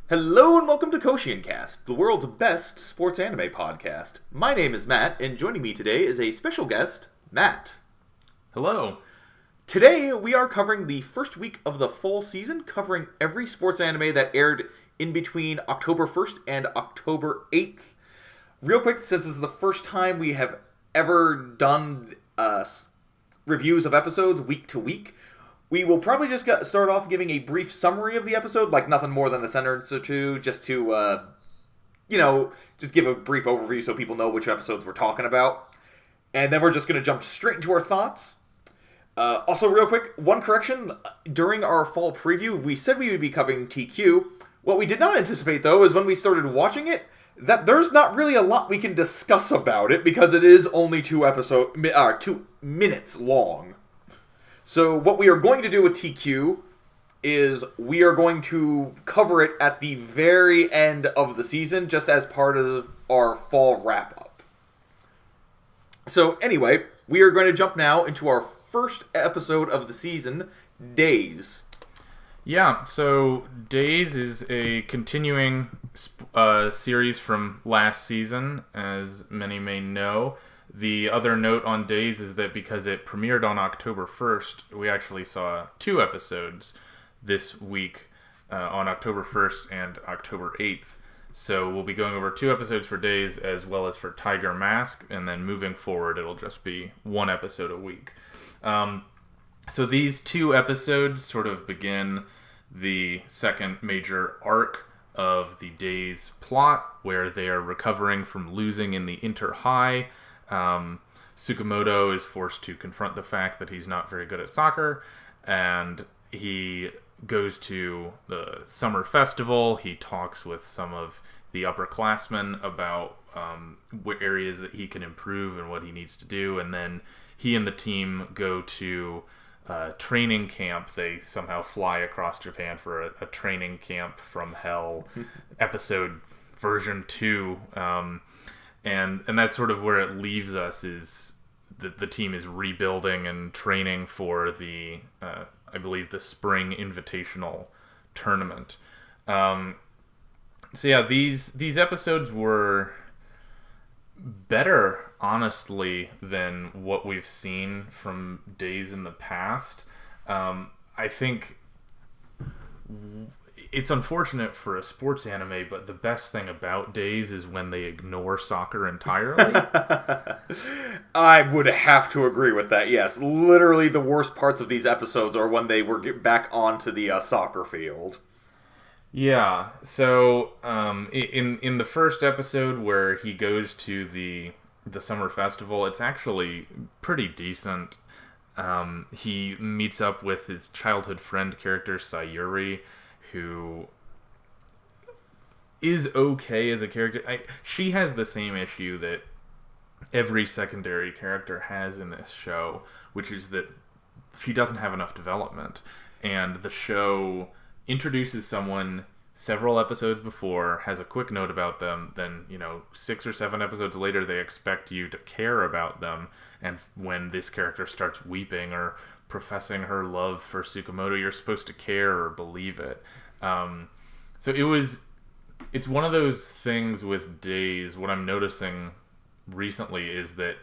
Hello and welcome to Koshiencast, the world's best sports anime podcast. My name is Matt, and joining me today is a special guest, Matt. Hello. Today we are covering the first week of the fall season, covering every sports anime that aired in between October 1st and October 8th. Real quick, since this is the first time we have ever done reviews of episodes week to week, we will probably just start off giving a brief summary of the episode, like nothing more than a sentence or two, just to, just give a brief overview so people know which episodes we're talking about. And then we're just going to jump straight into our thoughts. Also, real quick, one correction. During our fall preview, we said we would be covering TQ. What we did not anticipate, though, is when we started watching it, that there's not really a lot we can discuss about it, because it is only 2 minutes long. So what we are going to do with TQ is we are going to cover it at the very end of the season, just as part of our fall wrap-up. So anyway, we are going to jump now into our first episode of the season, Days. Yeah, so Days is a continuing series from last season, as many may know. The other note on Days is that because it premiered on October 1st, we actually saw 2 episodes this week on October 1st and October 8th. So we'll be going over 2 episodes for Days as well as for Tiger Mask, and then moving forward it'll just be 1 episode a week. So these 2 episodes sort of begin the second major arc of the Days plot, where they are recovering from losing in the Inter-High. Tsukamoto is forced to confront the fact that he's not very good at soccer, and he goes to the summer festival. He talks with some of the upperclassmen about what areas that he can improve and what he needs to do, and then he and the team go to training camp. They somehow fly across Japan for a training camp from hell, episode version 2, and that's sort of where it leaves us, is that the team is rebuilding and training for the, I believe, the Spring Invitational Tournament. So yeah, these episodes were better, honestly, than what we've seen from Days in the past. I think it's unfortunate for a sports anime, but the best thing about Days is when they ignore soccer entirely. I would have to agree with that, yes. Literally the worst parts of these episodes are when they were back onto the soccer field. Yeah, so in the first episode where he goes to the summer festival, it's actually pretty decent. He meets up with his childhood friend character, Yuri, who is okay as a character. She has the same issue that every secondary character has in this show, which is that she doesn't have enough development. And the show introduces someone several episodes before, has a quick note about them, then, 6 or 7 episodes later they expect you to care about them, and when this character starts weeping or professing her love for Tsukamoto, you're supposed to care or believe it. So it's one of those things with Days. What I'm noticing recently is that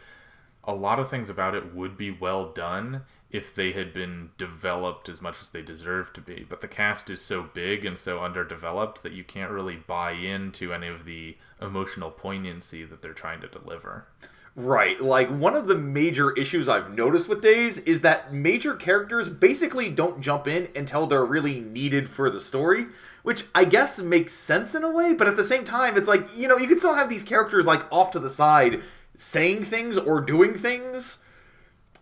a lot of things about it would be well done if they had been developed as much as they deserve to be. But the cast is so big and so underdeveloped that you can't really buy into any of the emotional poignancy that they're trying to deliver. Right, like, one of the major issues I've noticed with Days is that major characters basically don't jump in until they're really needed for the story, which I guess makes sense in a way, but at the same time, it's like, you can still have these characters, like, off to the side saying things or doing things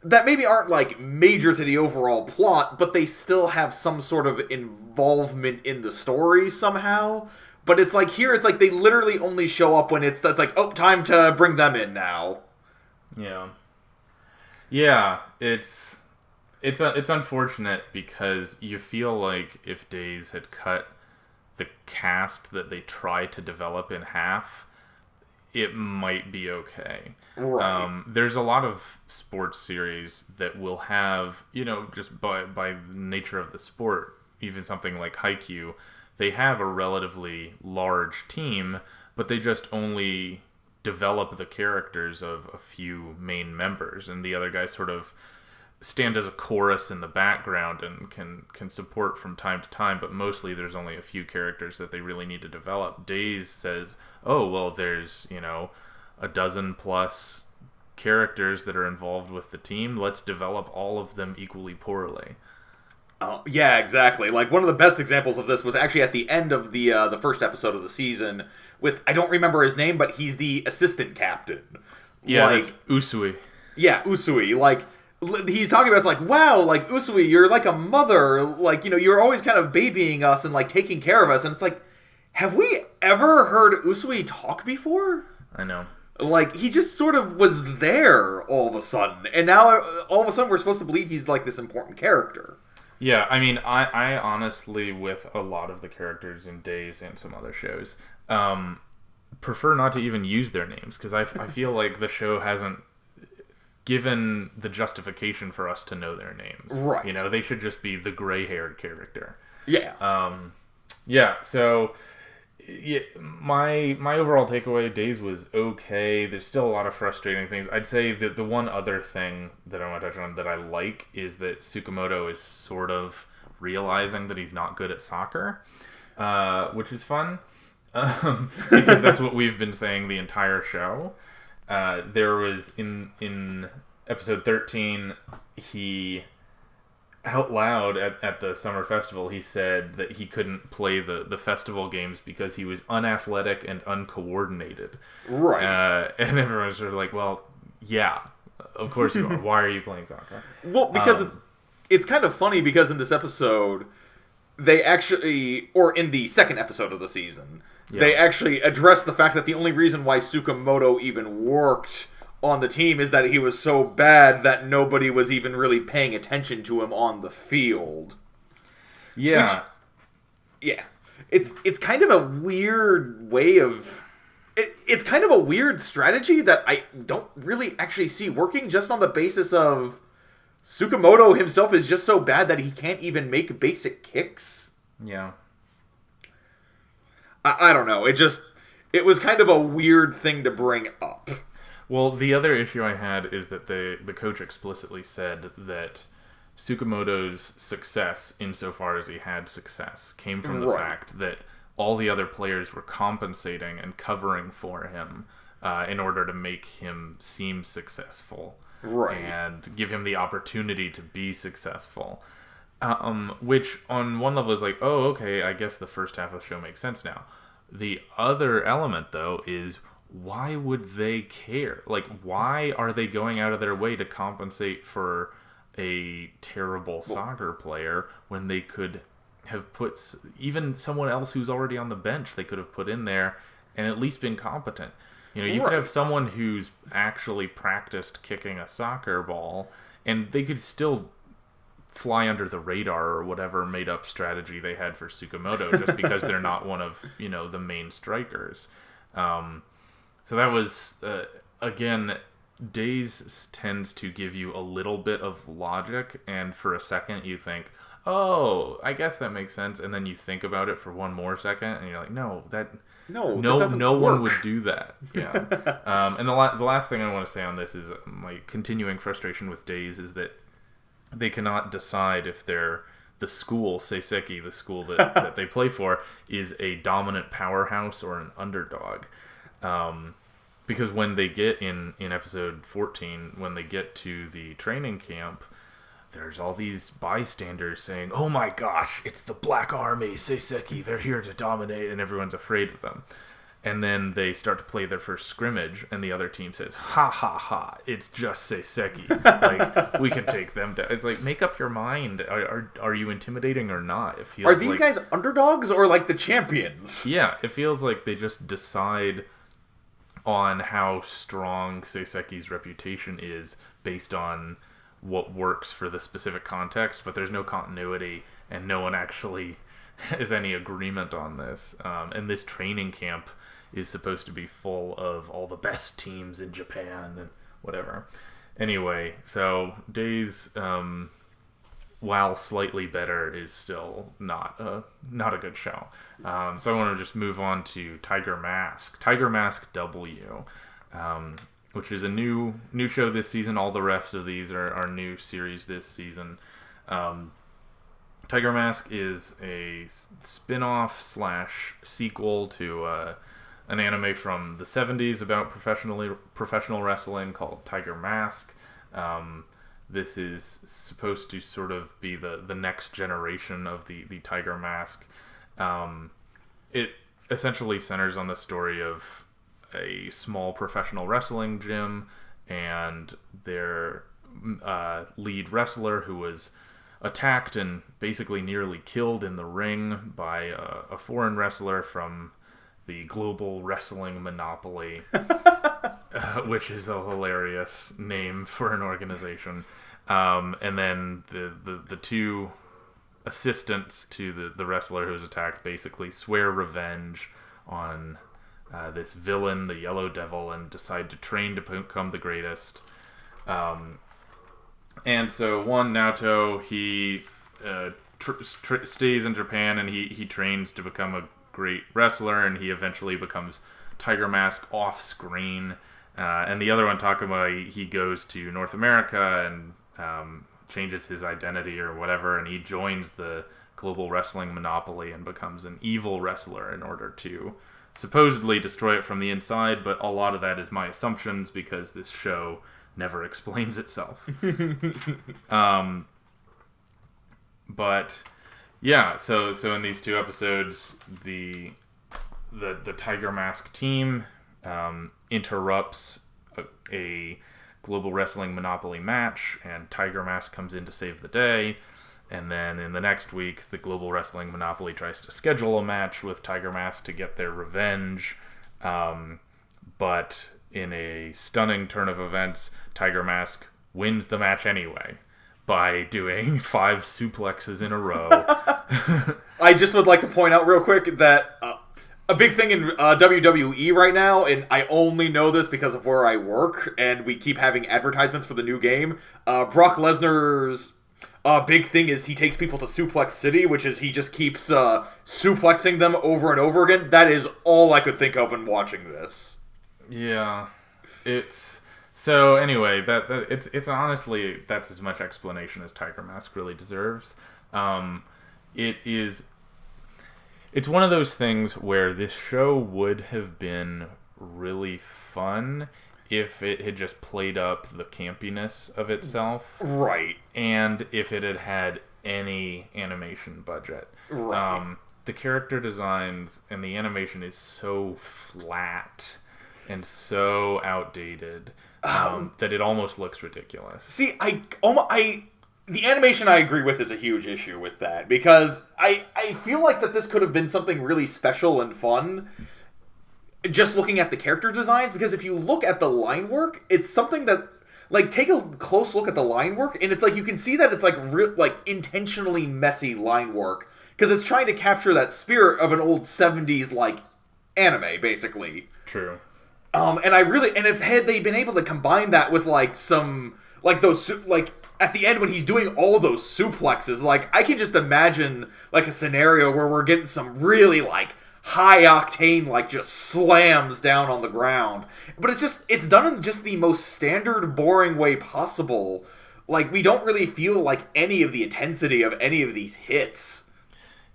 that maybe aren't, like, major to the overall plot, but they still have some sort of involvement in the story somehow. But it's like, here, it's like they literally only show up when it's like, oh, time to bring them in now. Yeah. Yeah, it's unfortunate, because you feel like if Days had cut the cast that they try to develop in half, it might be okay. Right. There's a lot of sports series that will have, just by the nature of the sport, even something like Haikyu, they have a relatively large team, but they just only develop the characters of a few main members, and the other guys sort of stand as a chorus in the background and can support from time to time, but mostly there's only a few characters that they really need to develop. Days says, oh, well, there's, a dozen plus characters that are involved with the team. Let's develop all of them equally poorly. Yeah, exactly. Like, one of the best examples of this was actually at the end of the first episode of the season with, I don't remember his name, but he's the assistant captain. Yeah, that's Usui. Yeah, Usui. Like, he's talking about, it's like, wow, like, Usui, you're like a mother. Like, you're always kind of babying us and, like, taking care of us. And it's like, have we ever heard Usui talk before? I know. Like, he just sort of was there all of a sudden. And now, all of a sudden, we're supposed to believe he's, like, this important character. Yeah, I mean, I honestly, with a lot of the characters in Days and some other shows, prefer not to even use their names, because I feel like the show hasn't given the justification for us to know their names. Right. They should just be the gray-haired character. Yeah. Yeah, so yeah, my overall takeaway, Days was okay. There's still a lot of frustrating things. I'd say that the one other thing that I want to touch on that I like is that Tsukamoto is sort of realizing that he's not good at soccer, which is fun, because that's what we've been saying the entire show. There was, in episode 13, he out loud at the summer festival, he said that he couldn't play the festival games because he was unathletic and uncoordinated. Right. And everyone's sort of like, well, yeah, of course you are. Why are you playing soccer? Well, because it's kind of funny, because in this episode, they actually, or in the second episode of the season, they actually address the fact that the only reason why Tsukamoto even worked on the team is that he was so bad that nobody was even really paying attention to him on the field. Yeah. It's kind of a weird way of... It's kind of a weird strategy that I don't really actually see working, just on the basis of Tsukamoto himself is just so bad that he can't even make basic kicks. Yeah. I don't know. It was kind of a weird thing to bring up. Well, the other issue I had is that the coach explicitly said that Tsukamoto's success, insofar as he had success, came from the fact that all the other players were compensating and covering for him in order to make him seem successful. Right. And give him the opportunity to be successful. Which, on one level, is like, oh, okay, I guess the first half of the show makes sense now. The other element, though, is... why would they care? Like, why are they going out of their way to compensate for a terrible soccer player when they could have put even someone else who's already on the bench, they could have put in there and at least been competent? You could have someone who's actually practiced kicking a soccer ball, and they could still fly under the radar or whatever made-up strategy they had for Tsukamoto, just because they're not one of, the main strikers. So that was, again, Days tends to give you a little bit of logic, and for a second you think, oh, I guess that makes sense, and then you think about it for one more second, and you're like, no one would do that. Yeah. And the last thing I want to say on this is my continuing frustration with Days is that they cannot decide if they're the school, Seiseki, the school that they play for, is a dominant powerhouse or an underdog. Because when they get in episode 14, when they get to the training camp, there's all these bystanders saying, oh my gosh, it's the Black Army, Seiseki, they're here to dominate, and everyone's afraid of them. And then they start to play their first scrimmage, and the other team says, ha ha ha, it's just Seiseki. Like, we can take them down. It's like, make up your mind. Are you intimidating or not? It feels Are these guys underdogs or like the champions? Yeah, it feels like they just decide on how strong Seiseki's reputation is based on what works for the specific context, but there's no continuity, and no one actually has any agreement on this. And this training camp is supposed to be full of all the best teams in Japan and whatever. Anyway, so Days while slightly better, is still not a good show. So I want to just move on to Tiger Mask. Tiger Mask W, which is a new show this season. All the rest of these are new series this season. Tiger Mask is a spin-off / sequel to an anime from the 70s about professional wrestling called Tiger Mask. This is supposed to sort of be the next generation of the Tiger Mask. It essentially centers on the story of a small professional wrestling gym and their lead wrestler who was attacked and basically nearly killed in the ring by a foreign wrestler from the global wrestling monopoly, which is a hilarious name for an organization. And then the two assistants to the wrestler who was attacked basically swear revenge on this villain, the Yellow Devil, and decide to train to become the greatest. And so Naoto, he stays in Japan and he trains to become a great wrestler, and he eventually becomes Tiger Mask off screen. And the other one, Takuma, he goes to North America and changes his identity or whatever, and he joins the global wrestling monopoly and becomes an evil wrestler in order to supposedly destroy it from the inside, but a lot of that is my assumptions because this show never explains itself. But yeah, so in these two episodes, the Tiger Mask team interrupts a global wrestling monopoly match, and Tiger Mask comes in to save the day. And then in the next week, the global wrestling monopoly tries to schedule a match with Tiger Mask to get their revenge. But in a stunning turn of events, Tiger Mask wins the match anyway by doing 5 suplexes in a row. I just would like to point out real quick that a big thing in WWE right now, and I only know this because of where I work, and we keep having advertisements for the new game, Brock Lesnar's big thing is he takes people to Suplex City, which is he just keeps suplexing them over and over again. That is all I could think of when watching this. Yeah, it's so anyway. It's honestly, that's as much explanation as Tiger Mask really deserves. It's one of those things where this show would have been really fun if it had just played up the campiness of itself, right? And if it had had any animation budget, right? The character designs and the animation is so flat and so outdated that it almost looks ridiculous. See, the animation I agree with is a huge issue with that, because I feel like that this could have been something really special and fun just looking at the character designs, because if you look at the line work, it's something that, like, take a close look at the line work, and it's like you can see that it's like intentionally messy line work, because it's trying to capture that spirit of an old 70s like anime, basically. True. And if had they been able to combine that with like some like those like at the end when he's doing all those suplexes, like I can just imagine like a scenario where we're getting some really like high octane like just slams down on the ground. But it's done in just the most standard, boring way possible. Like we don't really feel like any of the intensity of any of these hits.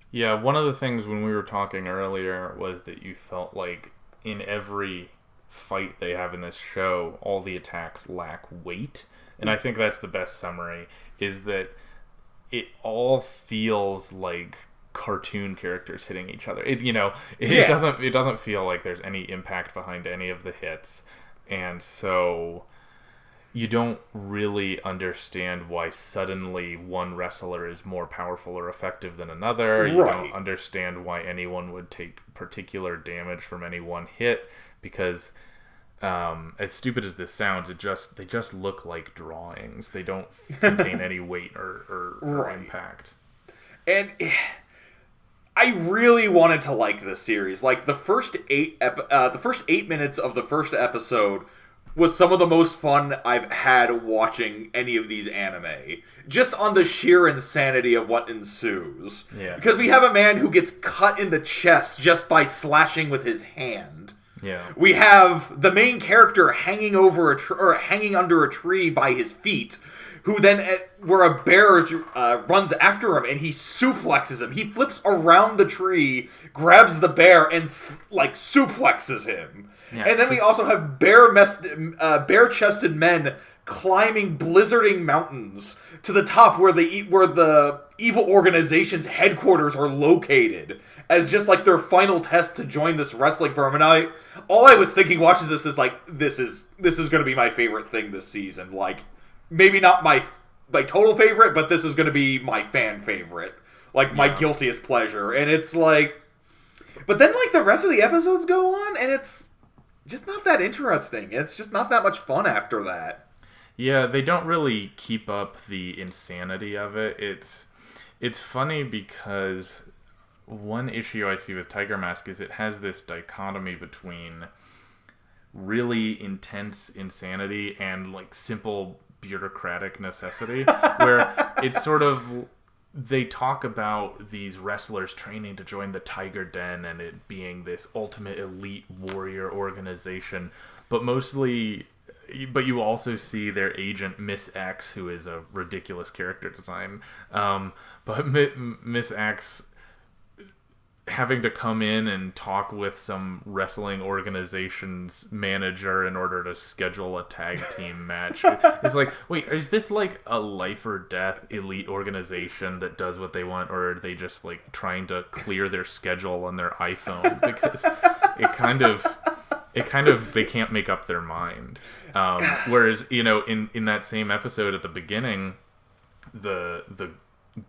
Yeah, one of the things when we were talking earlier was that you felt like in every fight they have in this show, all the attacks lack weight. And I think that's the best summary, is that it all feels like cartoon characters hitting each other. It doesn't feel like there's any impact behind any of the hits. And so you don't really understand why suddenly one wrestler is more powerful or effective than another. Right. You don't understand why anyone would take particular damage from any one hit, because as stupid as this sounds, they just look like drawings. They don't contain any weight or right. impact. And I really wanted to like this series. Like the first 8 minutes of the first episode was some of the most fun I've had watching any of these anime. Just on the sheer insanity of what ensues. Yeah. Because we have a man who gets cut in the chest just by slashing with his hand. Yeah. We have the main character hanging over hanging under a tree by his feet, who then, where a bear runs after him and he suplexes him. He flips around the tree, grabs the bear, and suplexes him. Yeah. And then we also have bare-chested men climbing blizzarding mountains to the top where the evil organization's headquarters are located, as just like their final test to join this wrestling firm. And all I was thinking watching this is like, this is going to be my favorite thing this season. Like, maybe not my total favorite, but this is going to be my fan favorite. Like, my guiltiest pleasure. And it's like, but then like the rest of the episodes go on and it's just not that interesting. It's just not that much fun after that. Yeah, they don't really keep up the insanity of it. It's funny because one issue I see with Tiger Mask is it has this dichotomy between really intense insanity and like simple bureaucratic necessity, where it's sort of, they talk about these wrestlers training to join the Tiger Den and it being this ultimate elite warrior organization, but you also see their agent, Miss X, who is a ridiculous character design. But Miss X having to come in and talk with some wrestling organization's manager in order to schedule a tag team match. It's like, wait, is this like a life or death elite organization that does what they want, or are they just like trying to clear their schedule on their iPhone? Because it kind of they can't make up their mind. Whereas, in that same episode at the beginning, the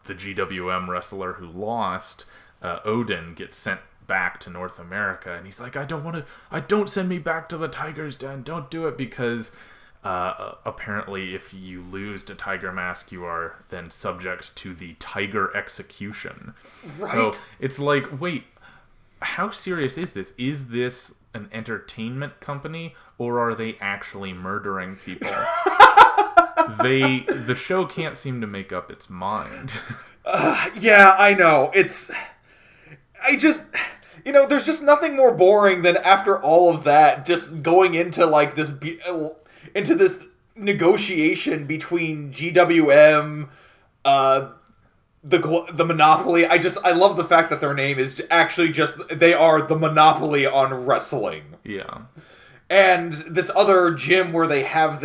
GWM wrestler who lost, Odin, gets sent back to North America, and he's like, don't send me back to the Tiger's Den, don't do it, because apparently if you lose to Tiger Mask, you are then subject to the Tiger Execution. Right. So it's like, wait, how serious is this? Is this an entertainment company, or are they actually murdering people? The show can't seem to make up its mind. Yeah, I know. There's just nothing more boring than after all of that, just going into like this negotiation between GWM, the Monopoly. I love the fact that their name is actually they are the Monopoly on wrestling. Yeah. And this other gym where they have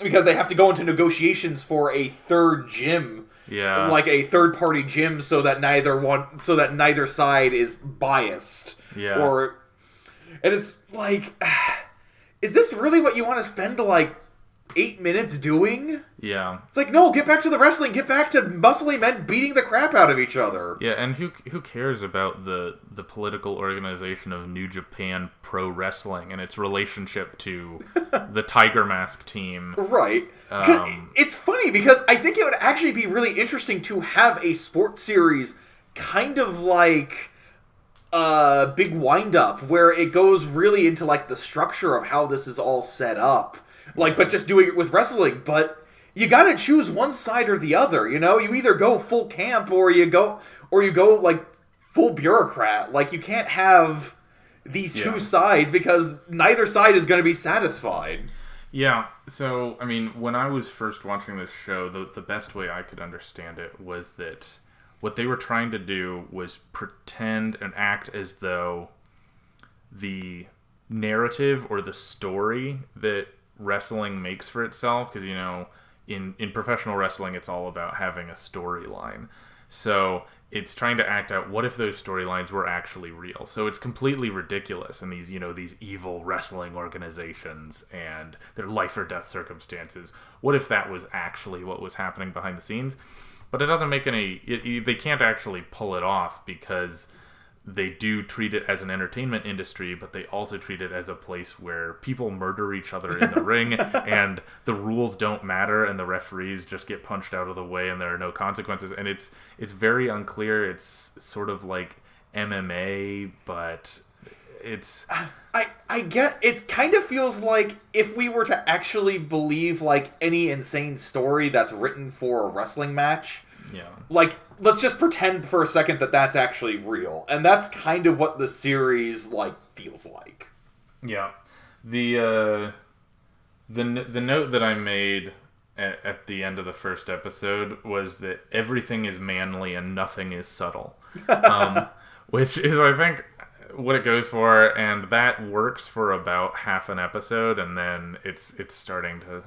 because they have to go into negotiations for a third gym. Yeah. Like a third-party gym, so that neither side is biased. Yeah. And it's like, is this really what you want to spend like 8 minutes doing? Yeah. It's like, no, get back to the wrestling. Get back to muscly men beating the crap out of each other. Yeah, and who cares about the political organization of New Japan Pro Wrestling and its relationship to the Tiger Mask team? Right. It's funny because I think it would actually be really interesting to have a sports series kind of like a big wind-up where it goes really into like the structure of how this is all set up. But just doing it with wrestling. But you gotta choose one side or the other, You either go full camp or you go like full bureaucrat. Like, you can't have these two sides because neither side is going to be satisfied. Yeah, so, I mean, when I was first watching this show, the best way I could understand it was that what they were trying to do was pretend and act as though the narrative or the story that wrestling makes for itself, because in professional wrestling it's all about having a storyline, so it's trying to act out what if those storylines were actually real. So it's completely ridiculous, and these evil wrestling organizations and their life or death circumstances, what if that was actually what was happening behind the scenes? But it doesn't make they can't actually pull it off, because they do treat it as an entertainment industry, but they also treat it as a place where people murder each other in the ring, and the rules don't matter, and the referees just get punched out of the way, and there are no consequences. And it's very unclear. It's sort of like MMA, but it's... I get... It kind of feels like if we were to actually believe, like, any insane story that's written for a wrestling match... Yeah. Like, let's just pretend for a second that that's actually real. And that's kind of what the series, like, feels like. Yeah. The note that I made at the end of the first episode was that everything is manly and nothing is subtle. Which is, I think, what it goes for, and that works for about half an episode, and then it's starting to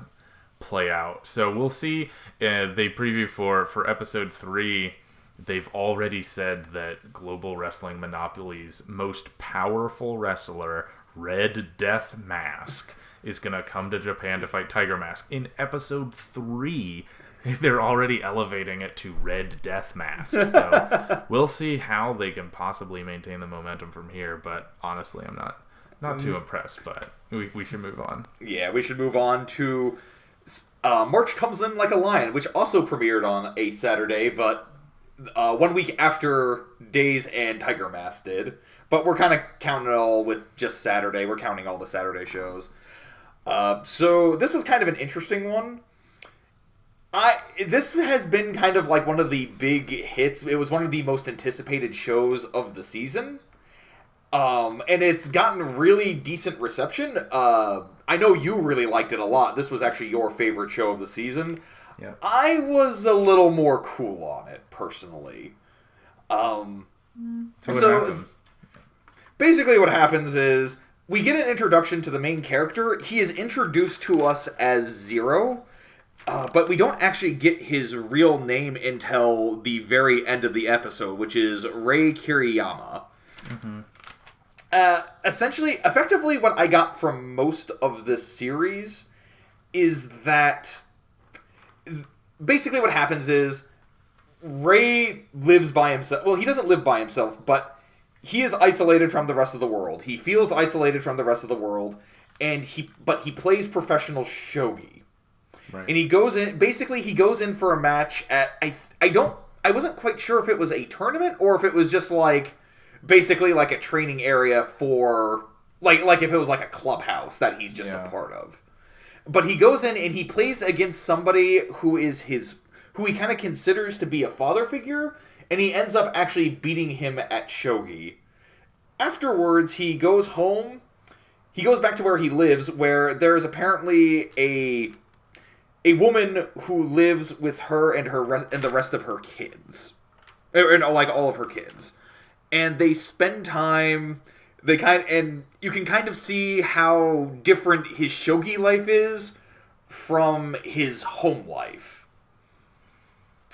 play out. So we'll see. They preview for episode 3. They've already said that Global Wrestling Monopoly's most powerful wrestler, Red Death Mask, is going to come to Japan to fight Tiger Mask. In episode 3, they're already elevating it to Red Death Mask. So we'll see how they can possibly maintain the momentum from here. But honestly, I'm not too impressed. But we should move on. Yeah, we should move on to March Comes In Like a Lion, which also premiered on a Saturday, but 1 week after Days and Tiger Mask did. But we're kind of counting it all with just Saturday. We're counting all the Saturday shows. So this was kind of an interesting one. This has been kind of like one of the big hits. It was one of the most anticipated shows of the season. And it's gotten really decent reception. I know you really liked it a lot. This was actually your favorite show of the season. Yeah. I was a little more cool on it, personally. So what happens? Basically what happens is we get an introduction to the main character. He is introduced to us as Zero. But we don't actually get his real name until the very end of the episode, which is Rei Kiriyama. Mm-hmm. Effectively, what I got from most of this series is that basically what happens is Rei lives by himself. Well, he doesn't live by himself, but he is isolated from the rest of the world. He feels isolated from the rest of the world, and he plays professional shogi. Right. And he goes in for a match at I wasn't quite sure if it was a tournament or if it was just like basically like a training area for like if it was like a clubhouse that he's just a part of. But he goes in and he plays against somebody who he kind of considers to be a father figure, and he ends up actually beating him at shogi. Afterwards, he goes home. He goes back to where he lives, where there is apparently a woman who lives with her and the rest of her kids, and like all of her kids, and they spend time. And you can kind of see how different his shogi life is from his home life.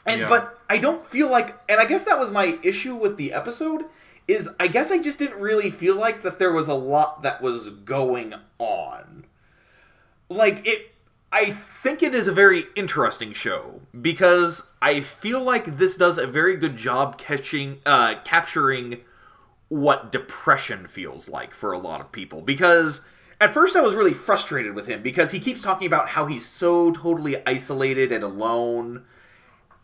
But I don't feel like, and I guess that was my issue with the episode, is I guess I just didn't really feel like that there was a lot that was going on. I think it is a very interesting show, because I feel like this does a very good job capturing what depression feels like for a lot of people. Because at first I was really frustrated with him, because he keeps talking about how he's so totally isolated and alone,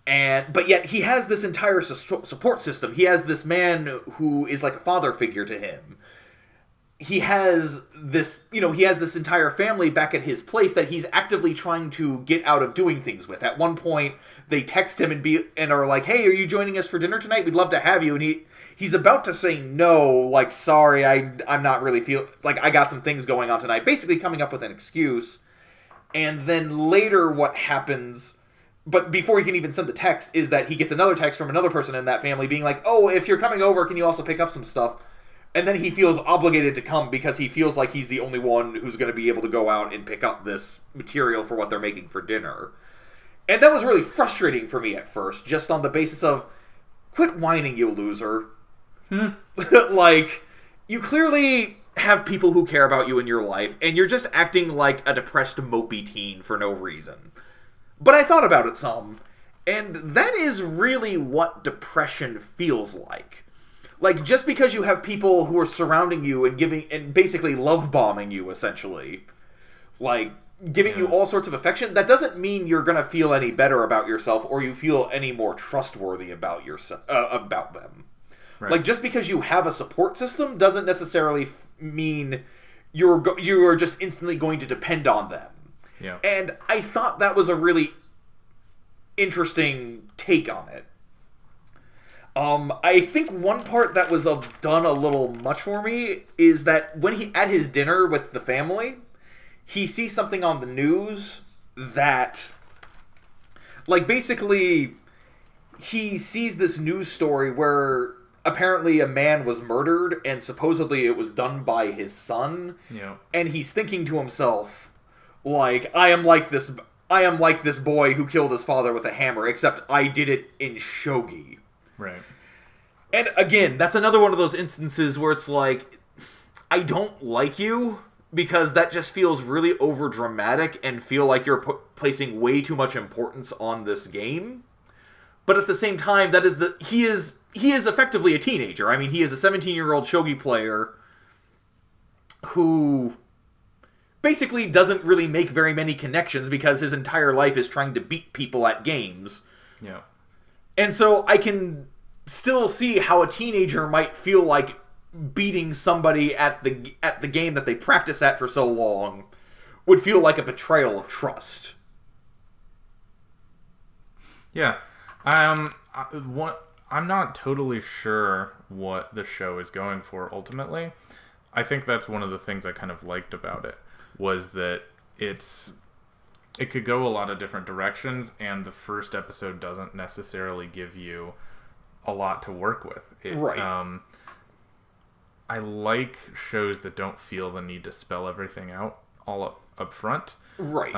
but yet he has this entire support system. He has this man who is like a father figure to him. He has this entire family back at his place that he's actively trying to get out of doing things with. At one point, they text him and are like, "Hey, are you joining us for dinner tonight? We'd love to have you." And he's about to say no, like, "Sorry, I'm not really I got some things going on tonight." Basically coming up with an excuse. And then later what happens, but before he can even send the text, is that he gets another text from another person in that family being like, "Oh, if you're coming over, can you also pick up some stuff?" And then he feels obligated to come because he feels like he's the only one who's going to be able to go out and pick up this material for what they're making for dinner. And that was really frustrating for me at first, just on the basis of, quit whining, you loser. You clearly have people who care about you in your life, and you're just acting like a depressed, mopey teen for no reason. But I thought about it some, and that is really what depression feels like. Like, just because you have people who are surrounding you and basically love bombing you, essentially, like, giving you all sorts of affection, that doesn't mean you're gonna feel any better about yourself or you feel any more trustworthy about them. Right. Like, just because you have a support system doesn't necessarily mean you are just instantly going to depend on them. Yeah. And I thought that was a really interesting take on it. I think one part that was done a little much for me is that when he at his dinner with the family, he sees something on the news that, like, basically he sees this news story where apparently a man was murdered and supposedly it was done by his son. Yeah. And he's thinking to himself, like, I am like this boy who killed his father with a hammer, except I did it in shogi. Right. And again, that's another one of those instances where it's like, I don't like you because that just feels really over dramatic and feel like you're placing way too much importance on this game. But at the same time, he is effectively a teenager. I mean, he is a 17-year-old shogi player who basically doesn't really make very many connections because his entire life is trying to beat people at games. Yeah. And so I can still see how a teenager might feel like beating somebody at the game that they practice at for so long would feel like a betrayal of trust. Yeah. I'm not totally sure what the show is going for ultimately. I think that's one of the things I kind of liked about it, was that it could go a lot of different directions, and the first episode doesn't necessarily give you a lot to work with. Right. I like shows that don't feel the need to spell everything out all up front. Right.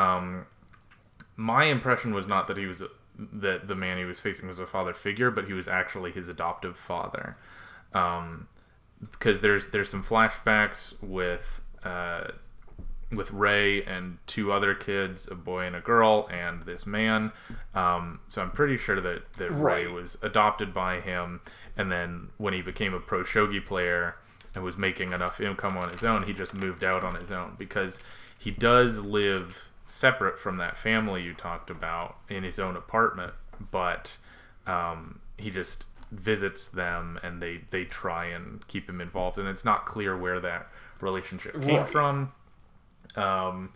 My impression was not that that the man he was facing was a father figure, but he was actually his adoptive father. Because there's some flashbacks with Ray and two other kids, a boy and a girl, and this man. So I'm pretty sure that Ray was adopted by him, and then when he became a pro shogi player and was making enough income on his own, he just moved out on his own, because he does live separate from that family you talked about in his own apartment, but he just visits them and they try and keep him involved, and it's not clear where that relationship came from. So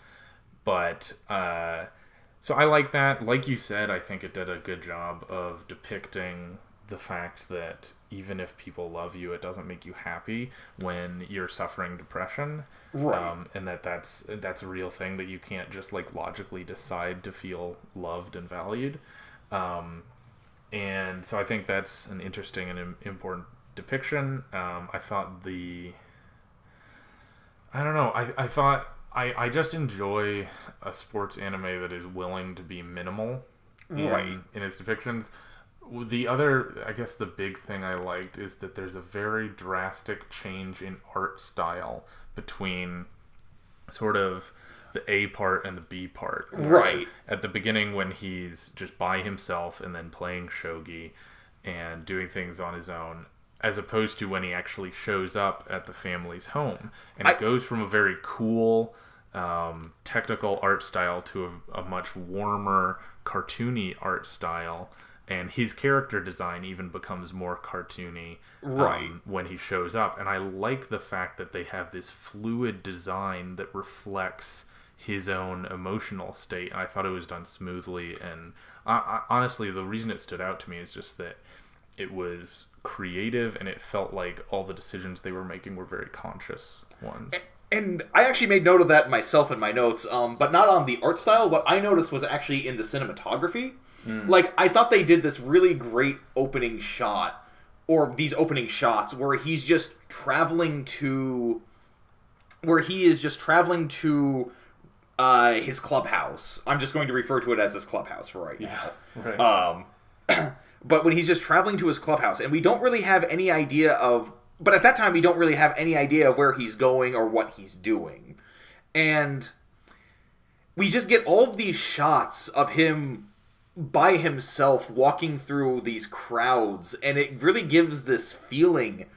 I like that. Like you said, I think it did a good job of depicting the fact that even if people love you, it doesn't make you happy when you're suffering depression. Right. And that's a real thing, that you can't just like logically decide to feel loved and valued. And so I think that's an interesting and important depiction. I thought I just enjoy a sports anime that is willing to be minimal in its depictions. The other, I guess the big thing I liked is that there's a very drastic change in art style between sort of the A part and the B part. Right. At the beginning, when he's just by himself and then playing shogi and doing things on his own, as opposed to when he actually shows up at the family's home. And it goes from a very cool, technical art style to a much warmer, cartoony art style. And his character design even becomes more cartoony when he shows up. And I like the fact that they have this fluid design that reflects his own emotional state. And I thought it was done smoothly. And honestly, the reason it stood out to me is just that it was creative, and it felt like all the decisions they were making were very conscious ones. And I actually made note of that myself in my notes, but not on the art style. What I noticed was actually in the cinematography. Like, I thought they did this really great opening shot, or these opening shots, where he's just traveling to... his clubhouse. I'm just going to refer to it as his clubhouse for right now. Right. But when he's just traveling to his clubhouse, and we don't really have any idea of... But at that time, we don't really have any idea of where he's going or what he's doing. And we just get all of these shots of him by himself walking through these crowds, and it really gives this feeling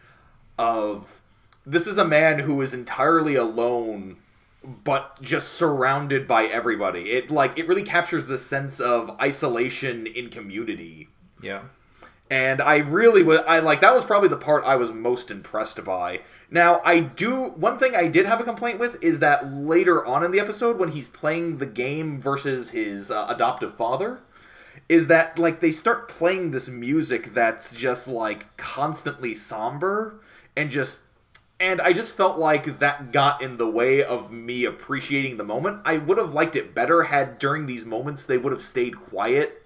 of... This is a man who is entirely alone, but just surrounded by everybody. It really captures this sense of isolation in community. Yeah. And I really was, that was probably the part I was most impressed by. Now, one thing I did have a complaint with is that later on in the episode, when he's playing the game versus his adoptive father, is that, like, they start playing this music that's just, like, constantly somber, and I just felt like that got in the way of me appreciating the moment. I would have liked it better had during these moments they would have stayed quiet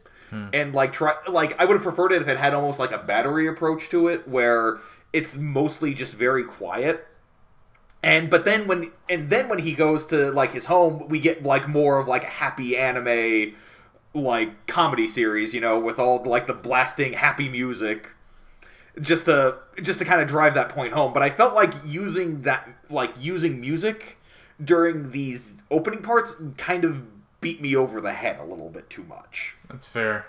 and I would have preferred it if it had almost like a battery approach to it, where it's mostly just very quiet. But then when he goes to like his home, we get like more of like a happy anime like comedy series, with all like the blasting happy music. Just to kind of drive that point home. But I felt like using music during these opening parts kind of beat me over the head a little bit too much. That's fair.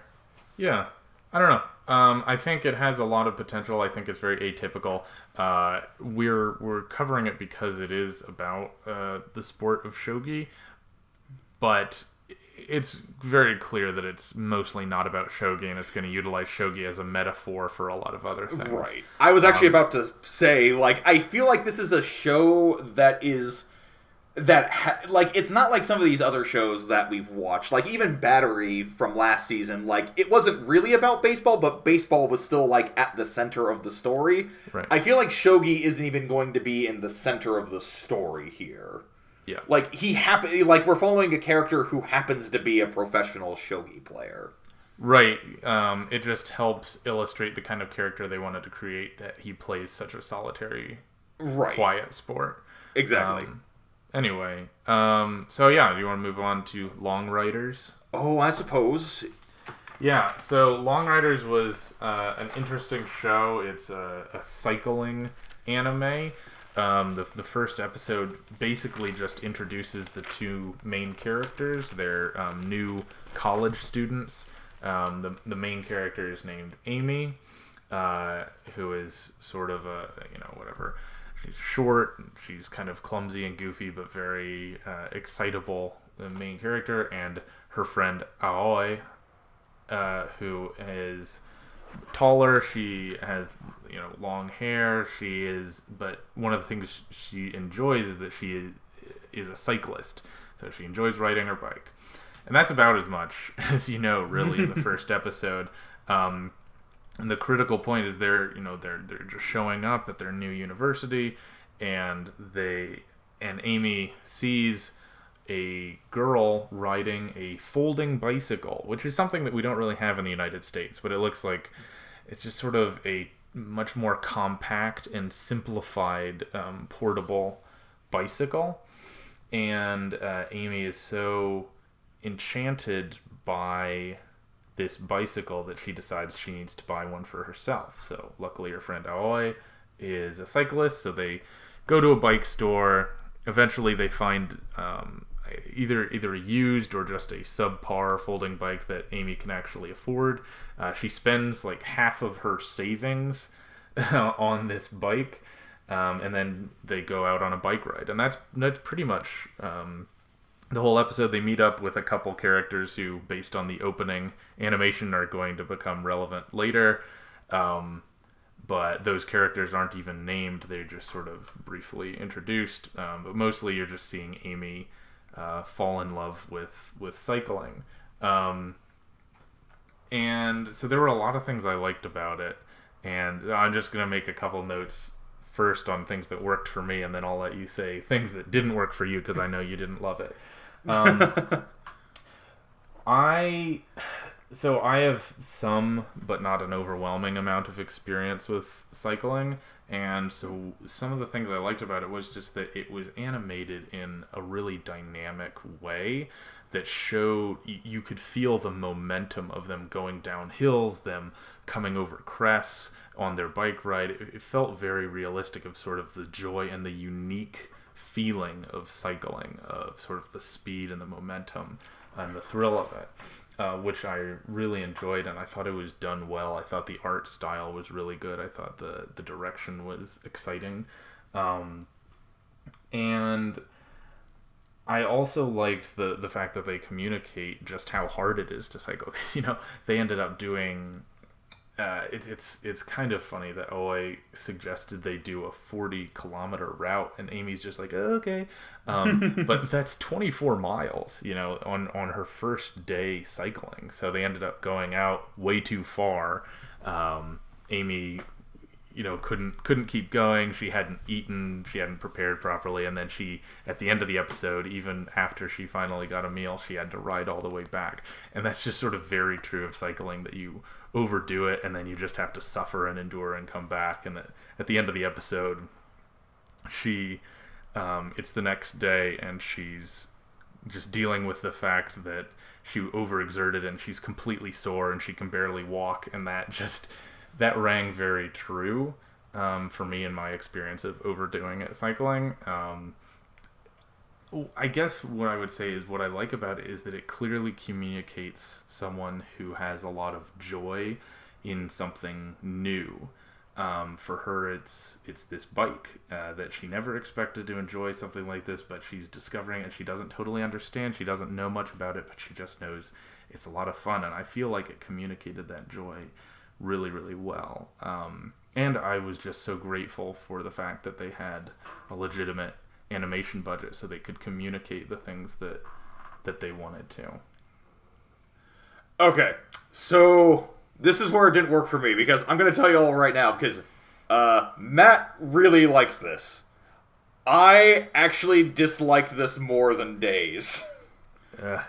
Yeah. I don't know. I think it has a lot of potential. I think it's very atypical. We're covering it because it is about the sport of shogi, but it's very clear that it's mostly not about shogi, and it's going to utilize shogi as a metaphor for a lot of other things. Right. I was actually about to say, I feel like this is a show that is... it's not like some of these other shows that we've watched. Like, even Battery from last season, it wasn't really about baseball, but baseball was still, at the center of the story. Right. I feel like shogi isn't even going to be in the center of the story here. Yeah. We're following a character who happens to be a professional shogi player. Right. It just helps illustrate the kind of character they wanted to create, that he plays such a solitary, quiet sport. Exactly. Anyway, so yeah, do you want to move on to Long Riders? Oh, I suppose. Yeah, so Long Riders was an interesting show. It's a cycling anime. The first episode basically just introduces the two main characters. They're new college students. The main character is named Amy, who is sort of a, whatever. She's short, she's kind of clumsy and goofy, but very excitable, the main character, and her friend Aoi, who is taller. She has long hair. But one of the things she enjoys is that she is a cyclist, so she enjoys riding her bike, and that's about as much as really in the first episode. And the critical point is they're just showing up at their new university, and Amy sees a girl riding a folding bicycle, which is something that we don't really have in the United States, but it looks like it's just sort of a much more compact and simplified portable bicycle. And Amy is so enchanted by this bicycle that she decides she needs to buy one for herself. So luckily her friend Aoi is a cyclist, so they go to a bike store. Eventually they find either a used or just a subpar folding bike that Amy can actually afford. She spends half of her savings on this bike, and then they go out on a bike ride, and that's pretty much the whole episode. They meet up with a couple characters who, based on the opening animation, are going to become relevant later. But those characters aren't even named. They're just sort of briefly introduced. But mostly you're just seeing Amy fall in love with cycling. And so there were a lot of things I liked about it. And I'm just going to make a couple notes first on things that worked for me, and then I'll let you say things that didn't work for you, because I know you didn't love it. I have some, but not an overwhelming amount of experience with cycling, and so some of the things I liked about it was just that it was animated in a really dynamic way that showed you could feel the momentum of them going down hills, them coming over crests on their bike ride. It felt very realistic, of sort of the joy and the unique feeling of cycling, of sort of the speed and the momentum and the thrill of it, which I really enjoyed, and I thought it was done well. I thought the art style was really good. I thought the direction was exciting, and I also liked the fact that they communicate just how hard it is to cycle, because they ended up doing it's kind of funny that Oi suggested they do a 40-kilometer route, and Amy's just like, oh, okay, but that's 24 miles, on her first day cycling. So they ended up going out way too far. Amy, couldn't keep going. She hadn't eaten, she hadn't prepared properly, and then she, at the end of the episode, even after she finally got a meal, she had to ride all the way back. And that's just sort of very true of cycling, that you overdo it and then you just have to suffer and endure and come back. And at the end of the episode, she it's the next day, and she's just dealing with the fact that she overexerted and she's completely sore and she can barely walk, and that rang very true for me in my experience of overdoing it cycling. I guess what I would say is what I like about it is that it clearly communicates someone who has a lot of joy in something new. For her, it's this bike that she never expected to enjoy something like this, but she's discovering it. She doesn't totally understand. She doesn't know much about it, but she just knows it's a lot of fun. And I feel like it communicated that joy really, really well. And I was just so grateful for the fact that they had a legitimate animation budget so they could communicate the things that they wanted to. Okay, so this is where it didn't work for me, because I'm going to tell you all right now, because Matt really liked this. I actually disliked this more than Days. And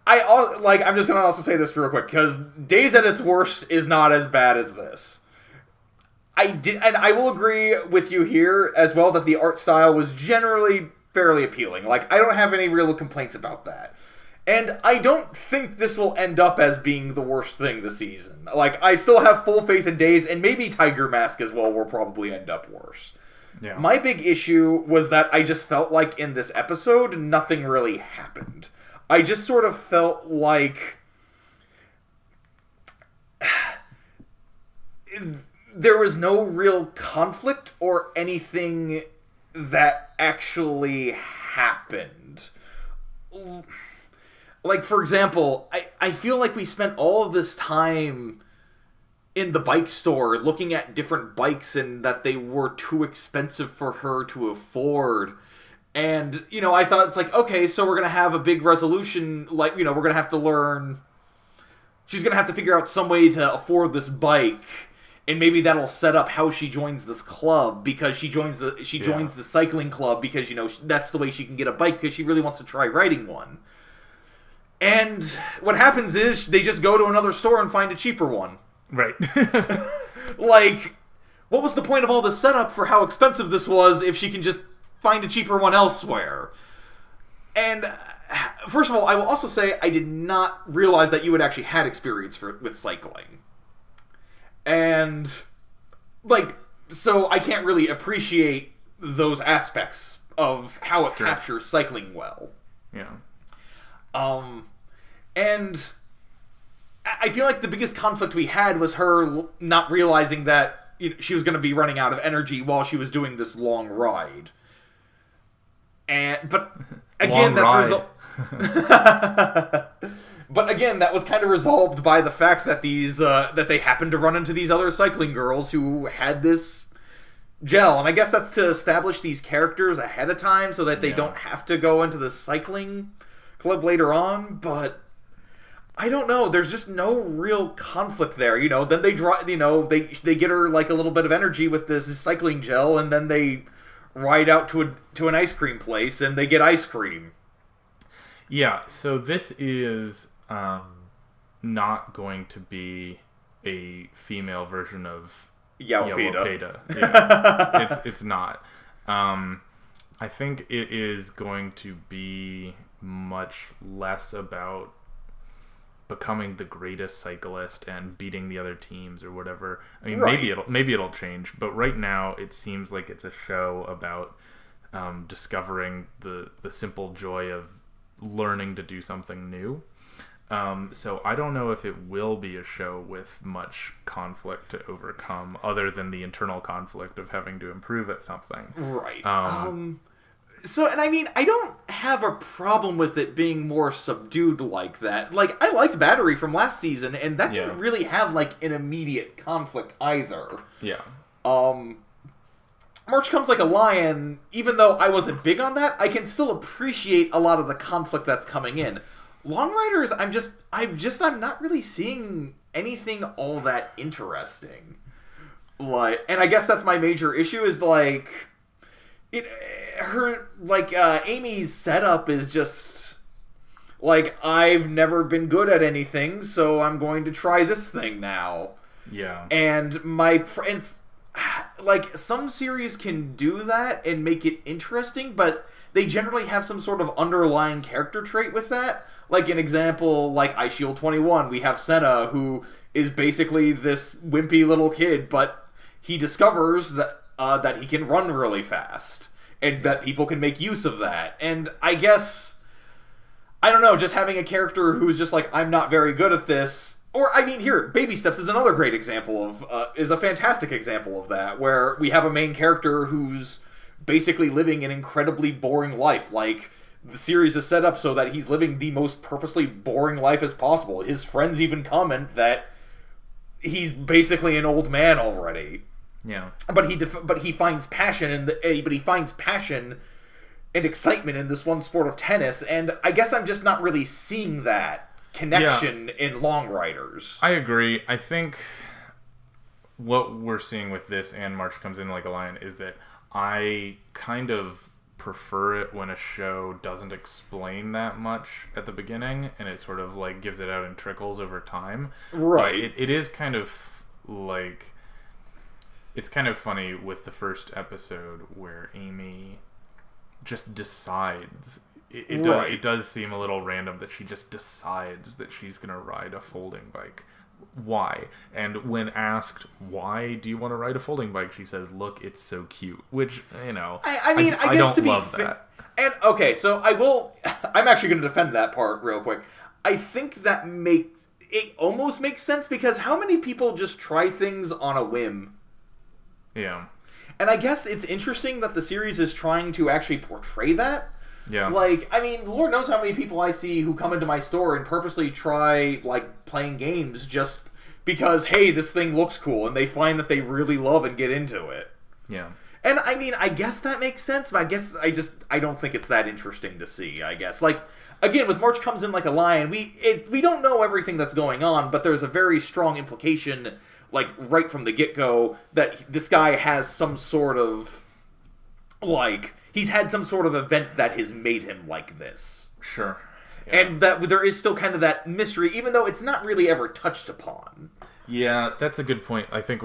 I'm just going to also say this real quick, because Days at its worst is not as bad as this. And I will agree with you here as well that the art style was generally fairly appealing. I don't have any real complaints about that. And I don't think this will end up as being the worst thing this season. I still have full faith in Days, and maybe Tiger Mask as well will probably end up worse. Yeah. My big issue was that I just felt like in this episode, nothing really happened. I just sort of felt like there was no real conflict or anything that actually happened. For example, I feel like we spent all of this time in the bike store looking at different bikes and that they were too expensive for her to afford. And, I thought it's okay, so we're going to have a big resolution, we're going to have to learn... She's going to have to figure out some way to afford this bike, and maybe that'll set up how she joins this club, because she joins the cycling club because, that's the way she can get a bike, because she really wants to try riding one. And what happens is they just go to another store and find a cheaper one. Right. What was the point of all this setup for how expensive this was if she can just find a cheaper one elsewhere? And first of all, I will also say I did not realize that you had actually had experience with cycling. And, so I can't really appreciate those aspects of how it captures cycling well. Yeah. And I feel like the biggest conflict we had was her not realizing that she was going to be running out of energy while she was doing this long ride. But again, But again, that was kind of resolved by the fact that that they happened to run into these other cycling girls who had this gel, and I guess that's to establish these characters ahead of time so that they don't have to go into the cycling club later on. But I don't know. There's just no real conflict there. Then they draw. They get her a little bit of energy with this cycling gel, and then they ride out to an ice cream place, and they get ice cream. Yeah. So this is not going to be a female version of Yawapeda. Yeah. It's not. I think it is going to be much less about becoming the greatest cyclist and beating the other teams or whatever. I mean, maybe it'll change, but right now it seems like it's a show about discovering the simple joy of learning to do something new. So I don't know if it will be a show with much conflict to overcome, other than the internal conflict of having to improve at something. Right. So, and I mean, I don't have a problem with it being more subdued like that. Like, I liked Battery from last season, and that didn't really have, like, an immediate conflict either. Yeah. March Comes Like a Lion, even though I wasn't big on that, I can still appreciate a lot of the conflict that's coming in. Long Riders, I'm not really seeing anything all that interesting. Like, and I guess that's my major issue is, like, Amy's setup is just, like, I've never been good at anything, so I'm going to try this thing now. Yeah. And it's, like, some series can do that and make it interesting, but they generally have some sort of underlying character trait with that. Like, an example, like iShield 21, we have Senna, who is basically this wimpy little kid, but he discovers that he can run really fast, and that people can make use of that. And I guess, I don't know, just having a character who's just like, I'm not very good at this. Or, I mean, here, Baby Steps is another great example of, is a fantastic example of that, where we have a main character who's basically living an incredibly boring life. Like, the series is set up so that he's living the most purposely boring life as possible. His friends even comment that he's basically an old man already. Yeah. But he finds passion and excitement in this one sport of tennis, and I guess I'm just not really seeing that connection in Long Riders. I agree. I think what we're seeing with this and March Comes In Like a Lion is that I kind of prefer it when a show doesn't explain that much at the beginning and it sort of like gives it out in trickles over time. Right. It is kind of like, it's kind of funny with the first episode where Amy just decides. It does seem a little random that she just decides that she's going to ride a folding bike. Why? And when asked, why do you want to ride a folding bike? She says, look, it's so cute. Which, you know, I mean, I guess don't to be love that. And, okay, so I'm actually going to defend that part real quick. I think that it almost makes sense, because how many people just try things on a whim? Yeah. And I guess it's interesting that the series is trying to actually portray that. Yeah. Like, I mean, Lord knows how many people I see who come into my store and purposely try, like, playing games just because, hey, this thing looks cool, and they find that they really love and get into it. Yeah. And, I mean, I guess that makes sense, but I guess I don't think it's that interesting to see, I guess. Like, again, with March Comes In Like a Lion, we don't know everything that's going on, but there's a very strong implication, like, right from the get-go, that this guy has some sort of, like, he's had some sort of event that has made him like this. Sure. Yeah. And that there is still kind of that mystery, even though it's not really ever touched upon. Yeah, that's a good point. I think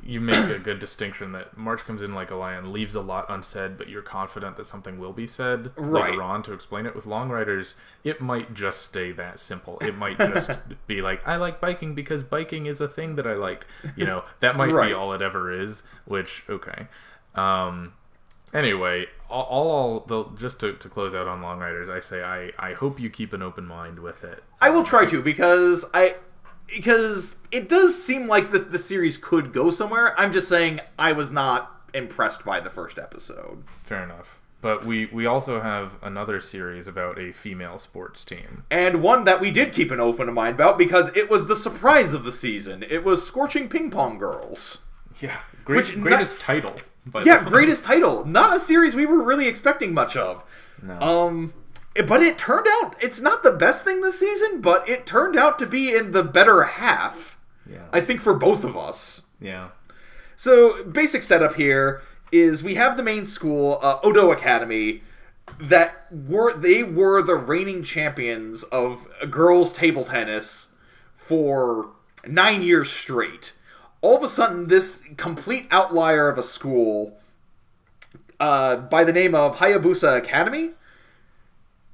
you make a good distinction that March Comes In Like a Lion leaves a lot unsaid, but you're confident that something will be said later on to explain it. With Long Riders, it might just stay that simple. It might just be like, I like biking because biking is a thing that I like. You know, that might be all it ever is, which, okay. Anyway, just to close out on Long Riders, I say I hope you keep an open mind with it. I will try to, because it does seem like the series could go somewhere. I'm just saying I was not impressed by the first episode. Fair enough. But we also have another series about a female sports team. And one that we did keep an open mind about, because it was the surprise of the season. It was Scorching Ping Pong Girls. Yeah, greatest title. But greatest title. Not a series we were really expecting much of. No. But it turned out, it's not the best thing this season, but it turned out to be in the better half. Yeah. I think for both of us. Yeah. So, basic setup here is we have the main school, Odo Academy, they were the reigning champions of girls' table tennis for 9 years straight. All of a sudden, this complete outlier of a school, by the name of Hayabusa Academy,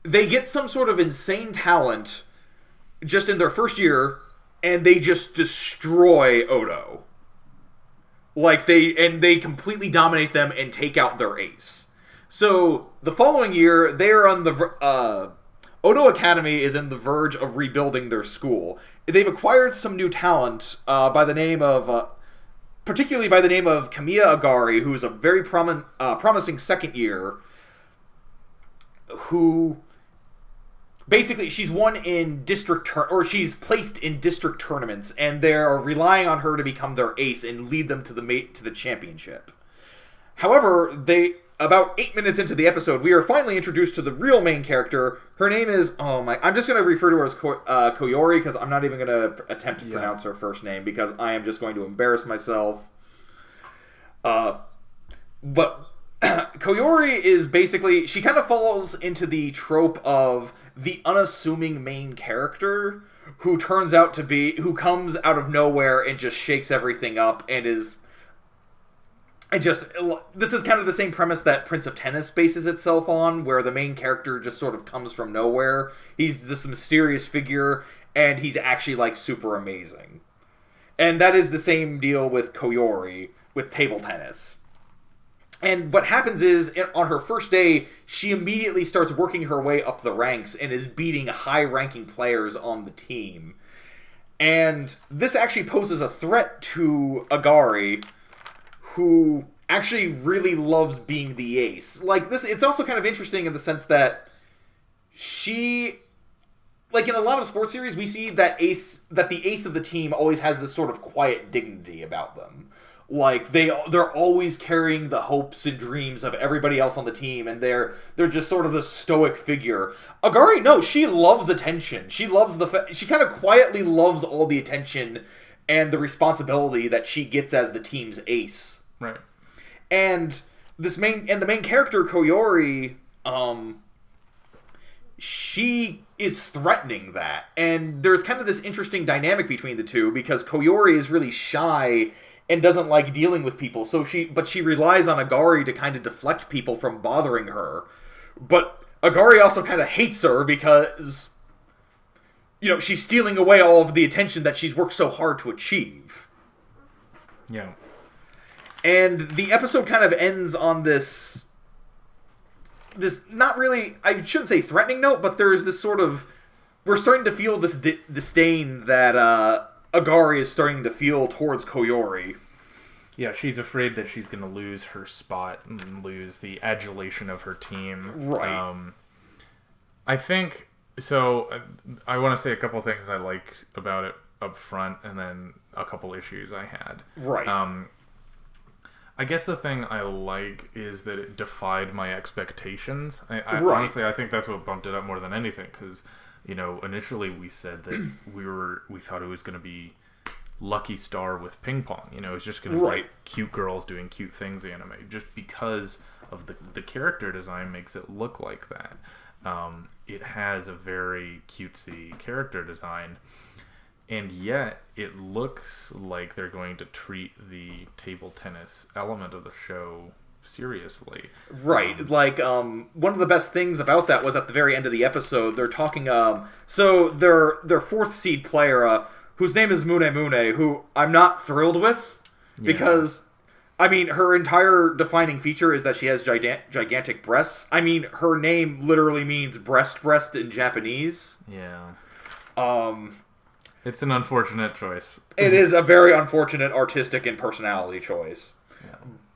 they get some sort of insane talent just in their first year, and they just destroy Odo. Like, they completely dominate them and take out their ace. So, the following year, they're on the... Odo Academy is in the verge of rebuilding their school. They've acquired some new talent by the name of... particularly by the name of Kamiya Agari, who's a very promising second year. who basically she's won in or she's placed in district tournaments, and they're relying on her to become their ace and lead them to the championship. However, about 8 minutes into the episode, we are finally introduced to the real main character. Her name is I'm just going to refer to her as Koyori, because I'm not even going to attempt to pronounce her first name, because I am just going to embarrass myself. But Koyori is basically, she kind of falls into the trope of the unassuming main character who comes out of nowhere and just shakes everything up and is... this is kind of the same premise that Prince of Tennis bases itself on, where the main character just sort of comes from nowhere. He's this mysterious figure, and he's actually, like, super amazing. And that is the same deal with Koyori, with table tennis. And what happens is, on her first day, she immediately starts working her way up the ranks and is beating high-ranking players on the team. And this actually poses a threat to Agari, who actually really loves being the ace. Like, this, it's also kind of interesting in the sense that she... Like, in a lot of sports series, we see that the ace of the team always has this sort of quiet dignity about them. Like, they're always carrying the hopes and dreams of everybody else on the team, and they're just sort of this stoic figure. Agari, no, she loves attention. She kind of quietly loves all the attention and the responsibility that she gets as the team's ace. Right. And the main character, Koyori, she is threatening that. And there's kind of this interesting dynamic between the two, because Koyori is really shy and doesn't like dealing with people, but she relies on Agari to kind of deflect people from bothering her. But Agari also kind of hates her because, she's stealing away all of the attention that she's worked so hard to achieve. Yeah. And the episode kind of ends on this not really, I shouldn't say threatening note, but there's this sort of, we're starting to feel this disdain that Agari is starting to feel towards Koyori. Yeah, she's afraid that she's going to lose her spot and lose the adulation of her team. Right. I think, so I want to say a couple things I like about it up front, and then a couple issues I had. Right. I guess the thing I like is that it defied my expectations. Right. Honestly, I think that's what bumped it up more than anything, because, initially we said that we thought it was going to be Lucky Star with Ping Pong. It's just going to be like cute girls doing cute things anime, just because of the character design makes it look like that. It has a very cutesy character design, and yet it looks like they're going to treat the table tennis element of the show seriously. Right. One of the best things about that was at the very end of the episode, they're talking, so their fourth seed player, whose name is Mune Mune, who I'm not thrilled with, because, her entire defining feature is that she has gigantic breasts. Her name literally means breast in Japanese. Yeah. It's an unfortunate choice. It is a very unfortunate artistic and personality choice. Yeah.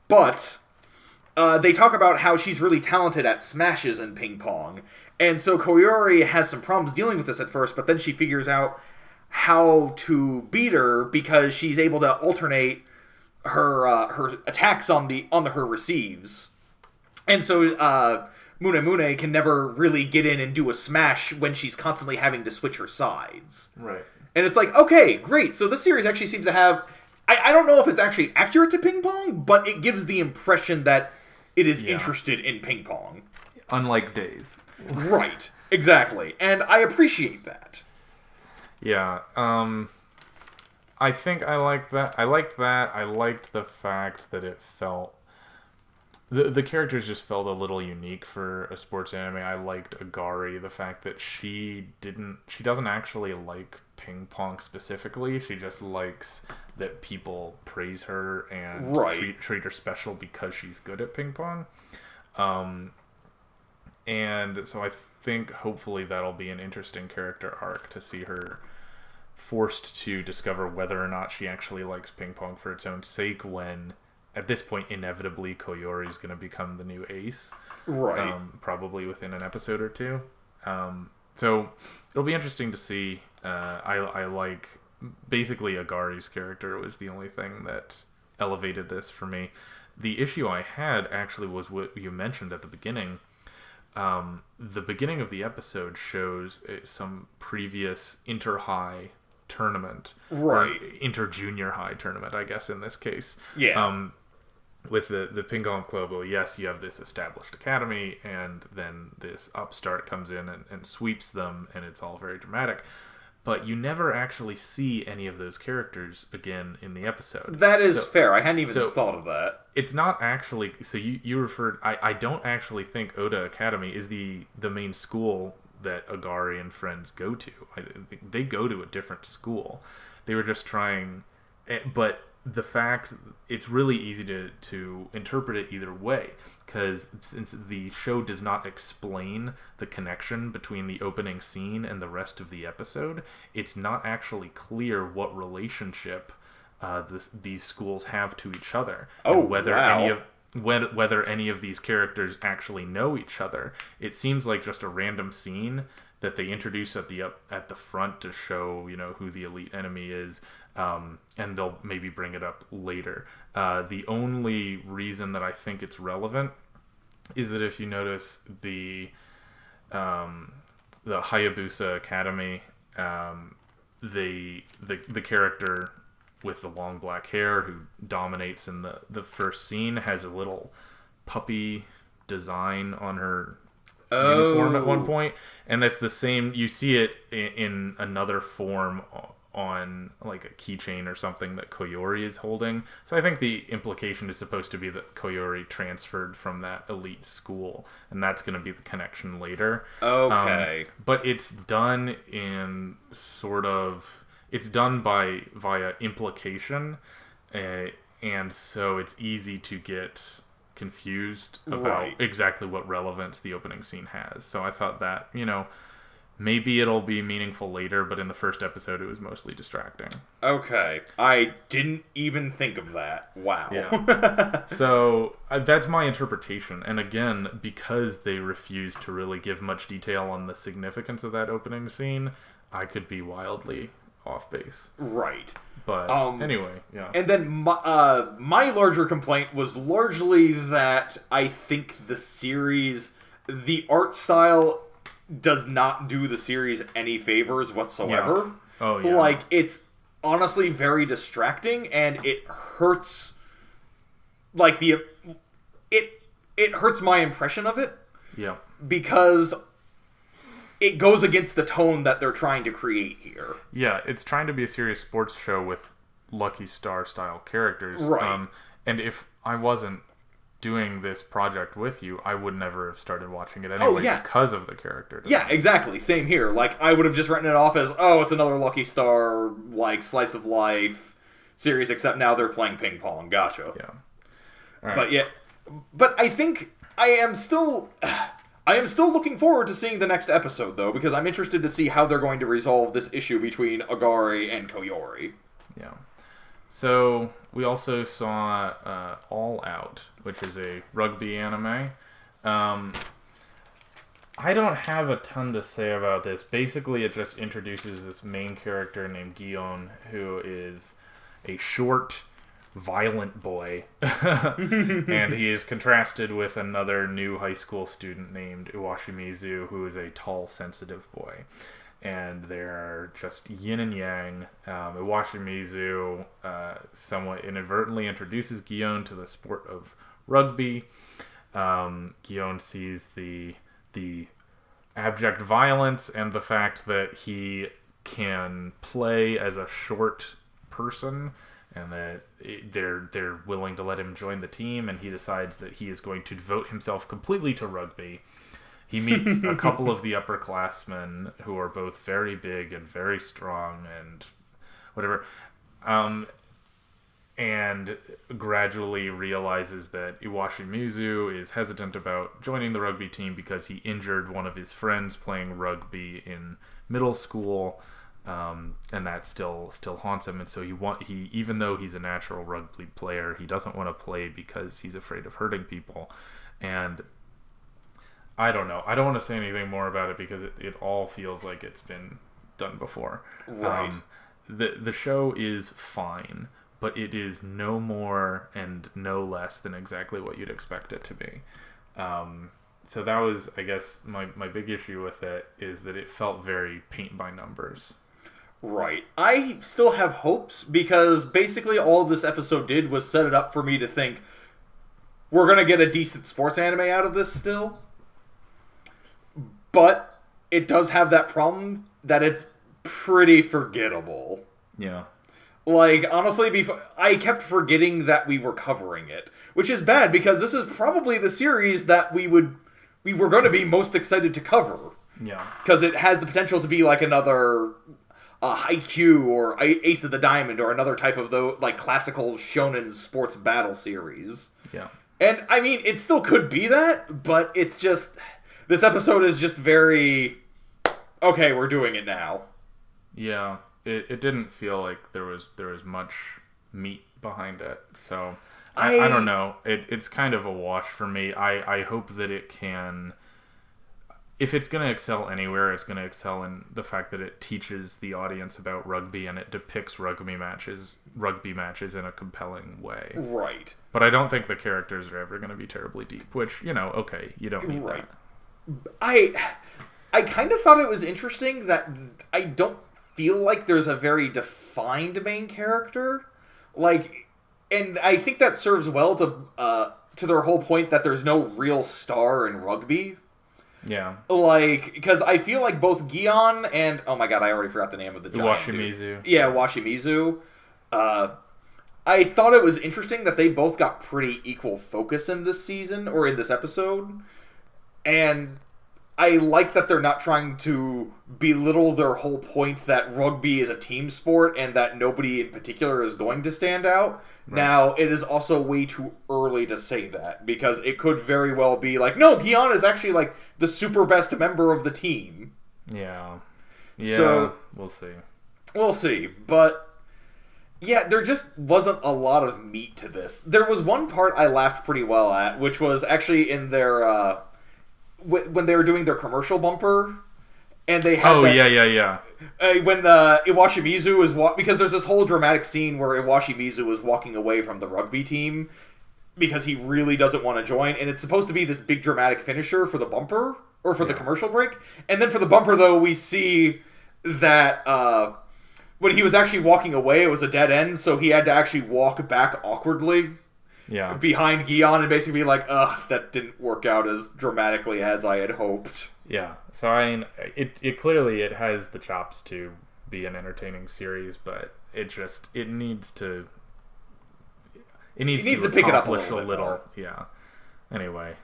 But they talk about how she's really talented at smashes in ping pong. And so Koyori has some problems dealing with this at first, but then she figures out how to beat her because she's able to alternate her attacks on her receives. And so Mune Mune can never really get in and do a smash when she's constantly having to switch her sides. Right. And it's like, okay, great. So this series actually seems to have... I don't know if it's actually accurate to ping pong, but it gives the impression that it is interested in ping pong. Unlike Days. Right. Exactly. And I appreciate that. Yeah. I think I like that. I liked that. I liked the fact that it felt... The characters just felt a little unique for a sports anime. I liked Agari, the fact that she doesn't actually like ping pong specifically. She just likes that people praise her and treat her special because she's good at ping pong. And so I think hopefully that'll be an interesting character arc to see her forced to discover whether or not she actually likes ping pong for its own sake when at this point, inevitably, Koyori is going to become the new ace. Right. Probably within an episode or two. So it'll be interesting to see. I like... Basically, Agari's character was the only thing that elevated this for me. The issue I had, actually, was what you mentioned at the beginning. The beginning of the episode shows some previous inter-high tournament. Right. Or inter-junior high tournament, I guess, in this case. Yeah. With the Ping Pong Club, well, yes, you have this established academy, and then this upstart comes in and sweeps them, and it's all very dramatic. But you never actually see any of those characters again in the episode. That is fair. I hadn't even thought of that. It's not actually... So you referred... I don't actually think Oda Academy is the main school that Agari and friends go to. They go to a different school. They were just trying... But the fact... It's really easy to interpret it either way. Because since the show does not explain the connection between the opening scene and the rest of the episode, it's not actually clear what relationship these schools have to each other. Oh, and whether wow. whether any of these characters actually know each other. It seems like just a random scene that they introduce at the front to show, who the elite enemy is, and they'll maybe bring it up later. The only reason that I think it's relevant is that if you notice the Hayabusa Academy, the character with the long black hair who dominates in the first scene has a little puppy design on her uniform at one point, and that's the same. You see it in another form on like a keychain or something that Koyori is holding. So I think the implication is supposed to be that Koyori transferred from that elite school, and that's going to be the connection later. Okay. But it's done in it's done via implication, and so it's easy to get confused about exactly what relevance the opening scene has. So I thought that, maybe it'll be meaningful later, but in the first episode it was mostly distracting. Okay. I didn't even think of that. Wow. Yeah. So that's my interpretation. And again, because they refused to really give much detail on the significance of that opening scene, I could be wildly off base. Right. But anyway, yeah. And then my larger complaint was largely that I think the series, the art style does not do the series any favors whatsoever. Yeah. Oh, yeah. Like, it's honestly very distracting, and it hurts, like, it hurts my impression of it. Yeah. Because it goes against the tone that they're trying to create here. Yeah, it's trying to be a serious sports show with Lucky Star style characters. Right. And if I wasn't doing this project with you, I would never have started watching it anyway because of the character design. Yeah, exactly. Same here. Like, I would have just written it off as, it's another Lucky Star, like, slice of life series, except now they're playing ping pong. Gotcha. Yeah. All right. But I think I am still looking forward to seeing the next episode, though, because I'm interested to see how they're going to resolve this issue between Agari and Koyori. Yeah. So, we also saw All Out, which is a rugby anime. I don't have a ton to say about this. Basically, it just introduces this main character named Gion, who is a short, violent boy. And he is contrasted with another new high school student named Uwashimizu, who is a tall, sensitive boy. And they're just yin and yang. Iwashimizu somewhat inadvertently introduces Gion to the sport of rugby. Gion sees the abject violence and the fact that he can play as a short person, and that they're willing to let him join the team, and he decides that he is going to devote himself completely to rugby. He meets a couple of the upperclassmen who are both very big and very strong and whatever, and gradually realizes that Iwashimizu is hesitant about joining the rugby team because he injured one of his friends playing rugby in middle school, and that still haunts him. And so he even though he's a natural rugby player, he doesn't want to play because he's afraid of hurting people. And I don't know. I don't want to say anything more about it because it all feels like it's been done before. Right. The show is fine, but it is no more and no less than exactly what you'd expect it to be. So that was, I guess, my big issue with it is that it felt very paint by numbers. Right. I still have hopes because basically all this episode did was set it up for me to think we're going to get a decent sports anime out of this still. But it does have that problem that it's pretty forgettable. Yeah. Like, honestly, I kept forgetting that we were covering it, which is bad because this is probably the series that we were going to be most excited to cover. Yeah. Because it has the potential to be like another Haikyu or Ace of the Diamond or another type of classical shonen sports battle series. Yeah. And, I mean, it still could be that, but it's just... This episode is just very... Okay, we're doing it now. Yeah. It didn't feel like there was much meat behind it. So, I don't know. It's kind of a wash for me. I hope that it can... If it's going to excel anywhere, it's going to excel in the fact that it teaches the audience about rugby and it depicts rugby matches in a compelling way. Right. But I don't think the characters are ever going to be terribly deep, which, okay, you don't need that. I kind of thought it was interesting that I don't feel like there's a very defined main character. And I think that serves well to their whole point that there's no real star in rugby. Yeah. Because I feel like both Gion and... Oh my god, I already forgot the name of the giant Washimizu. Dude. Yeah, Washimizu. I thought it was interesting that they both got pretty equal focus in this season, or in this episode. And I like that they're not trying to belittle their whole point that rugby is a team sport and that nobody in particular is going to stand out. Right. Now, it is also way too early to say that, because it could very well be like, no, Gion is actually the super best member of the team. Yeah. Yeah, so, we'll see. We'll see, but... Yeah, there just wasn't a lot of meat to this. There was one part I laughed pretty well at, which was actually in their... when they were doing their commercial bumper, and they had yeah. When Iwashimizu was because there's this whole dramatic scene where Iwashimizu is walking away from the rugby team because he really doesn't want to join, and it's supposed to be this big dramatic finisher for the bumper, or for the commercial break. And then for the bumper, though, we see that when he was actually walking away, it was a dead end, so he had to actually walk back awkwardly. Yeah. Behind Gion and basically be like, that didn't work out as dramatically as I had hoped. Yeah. So, I mean, it clearly has the chops to be an entertaining series, but it needs to pick it up a little bit more. Yeah. Anyway.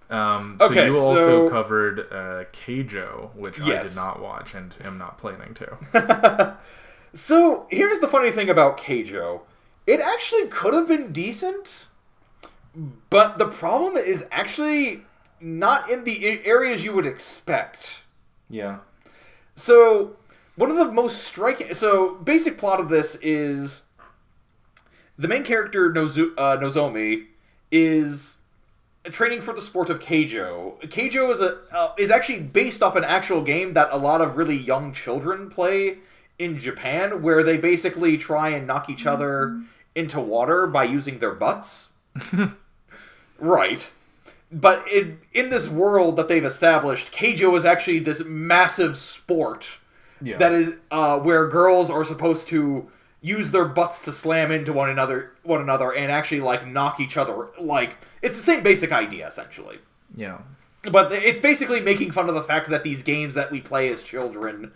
So you also covered Keijo, which I did not watch and am not planning to. So, here's the funny thing about Keijo. It actually could have been decent, but the problem is actually not in the areas you would expect. Yeah. So, one of the most striking... So, basic plot of this is the main character, Nozomi, is training for the sport of Keijo. Keijo is actually based off an actual game that a lot of really young children play in Japan, where they basically try and knock each other into water by using their butts. Right. But in this world that they've established, Keijo is actually this massive sport that is where girls are supposed to use their butts to slam into one another and actually knock each other. It's the same basic idea, essentially. Yeah. But it's basically making fun of the fact that these games that we play as children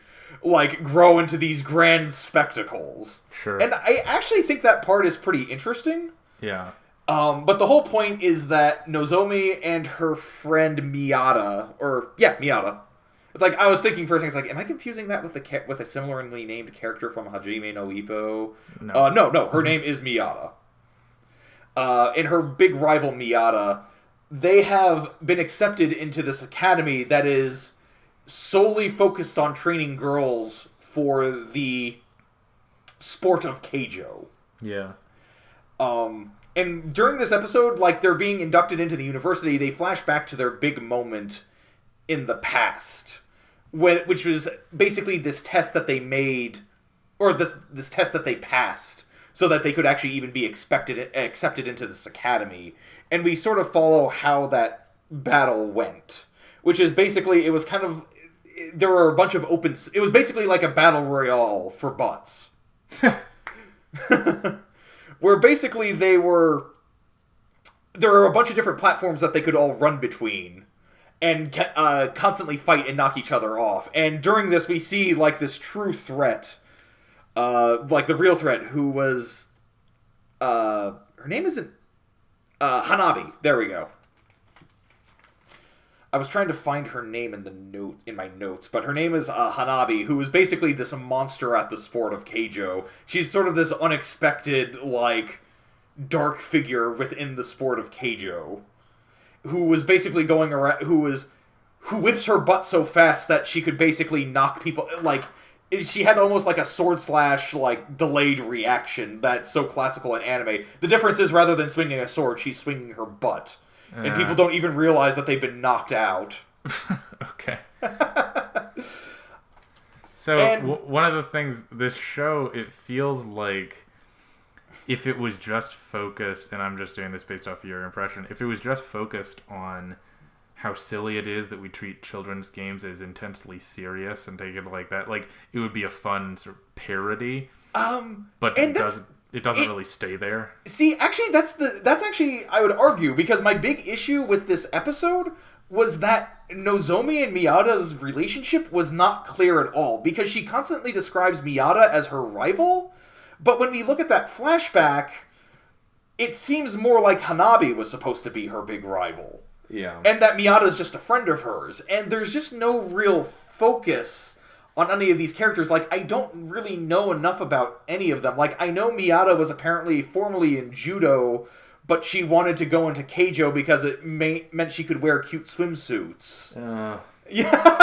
grow into these grand spectacles. Sure. And I actually think that part is pretty interesting. Yeah. But the whole point is that Nozomi and her friend Miyata... It's I was thinking for a second, am I confusing that with a similarly named character from Hajime no Ippo? No. No, her name is Miyata. And her big rival Miyata, they have been accepted into this academy that is solely focused on training girls for the sport of Keijo. Yeah. And during this episode, like, they're being inducted into the university, they flash back to their big moment in the past, which was basically this test that they made, or this test that they passed, so that they could actually even be accepted into this academy. And we sort of follow how that battle went, which is basically, it was kind of, there were a bunch of it was basically like a battle royale for butts. Where basically there were a bunch of different platforms that they could all run between and constantly fight and knock each other off. And during this, we see, like, this true threat, like the real threat, who was, her name isn't, Hanabi. There we go. I was trying to find her name in my notes, but her name is Hanabi, who is basically this monster at the sport of Keijo. She's sort of this unexpected, like, dark figure within the sport of Keijo, who was basically going around, who whips her butt so fast that she could basically knock people, like, she had almost like a sword slash, like, delayed reaction that's so classical in anime. The difference is, rather than swinging a sword, she's swinging her butt. And people don't even realize that they've been knocked out. Okay. So, one of the things, this show, it feels like if it was just focused, and I'm just doing this based off of your impression, if it was just focused on how silly it is that we treat children's games as intensely serious and take it like that, like, it would be a fun sort of parody. But it doesn't really stay there. See, actually, that's actually, I would argue, because my big issue with this episode was that Nozomi and Miyata's relationship was not clear at all, because she constantly describes Miyata as her rival, but when we look at that flashback, it seems more like Hanabi was supposed to be her big rival. Yeah. And that Miyata's just a friend of hers, and there's just no real focus on any of these characters. Like, I don't really know enough about any of them. Like, I know Miyata was apparently formerly in judo, but she wanted to go into Keijo because it meant she could wear cute swimsuits. Yeah.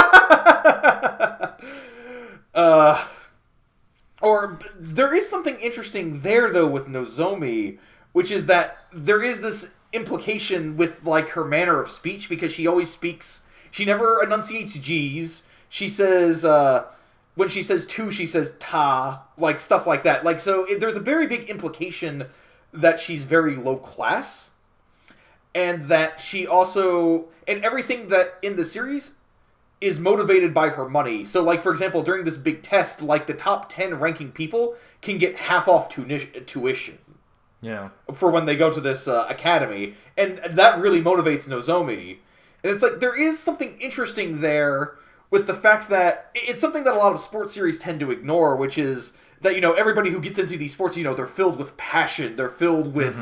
Or there is something interesting there, though, with Nozomi, which is that there is this implication with, like, her manner of speech, because she always speaks, she never enunciates G's. She says, when she says to, she says ta, like, stuff like that. Like, so there's a very big implication that she's very low class, and that she also, and everything that in the series is motivated by her money. So, like, for example, during this big test, like, the top 10 ranking people can get half off tuition. Yeah. For when they go to this academy. And that really motivates Nozomi. And it's like, there is something interesting there with the fact that it's something that a lot of sports series tend to ignore, which is that, you know, everybody who gets into these sports, you know, they're filled with passion, they're filled with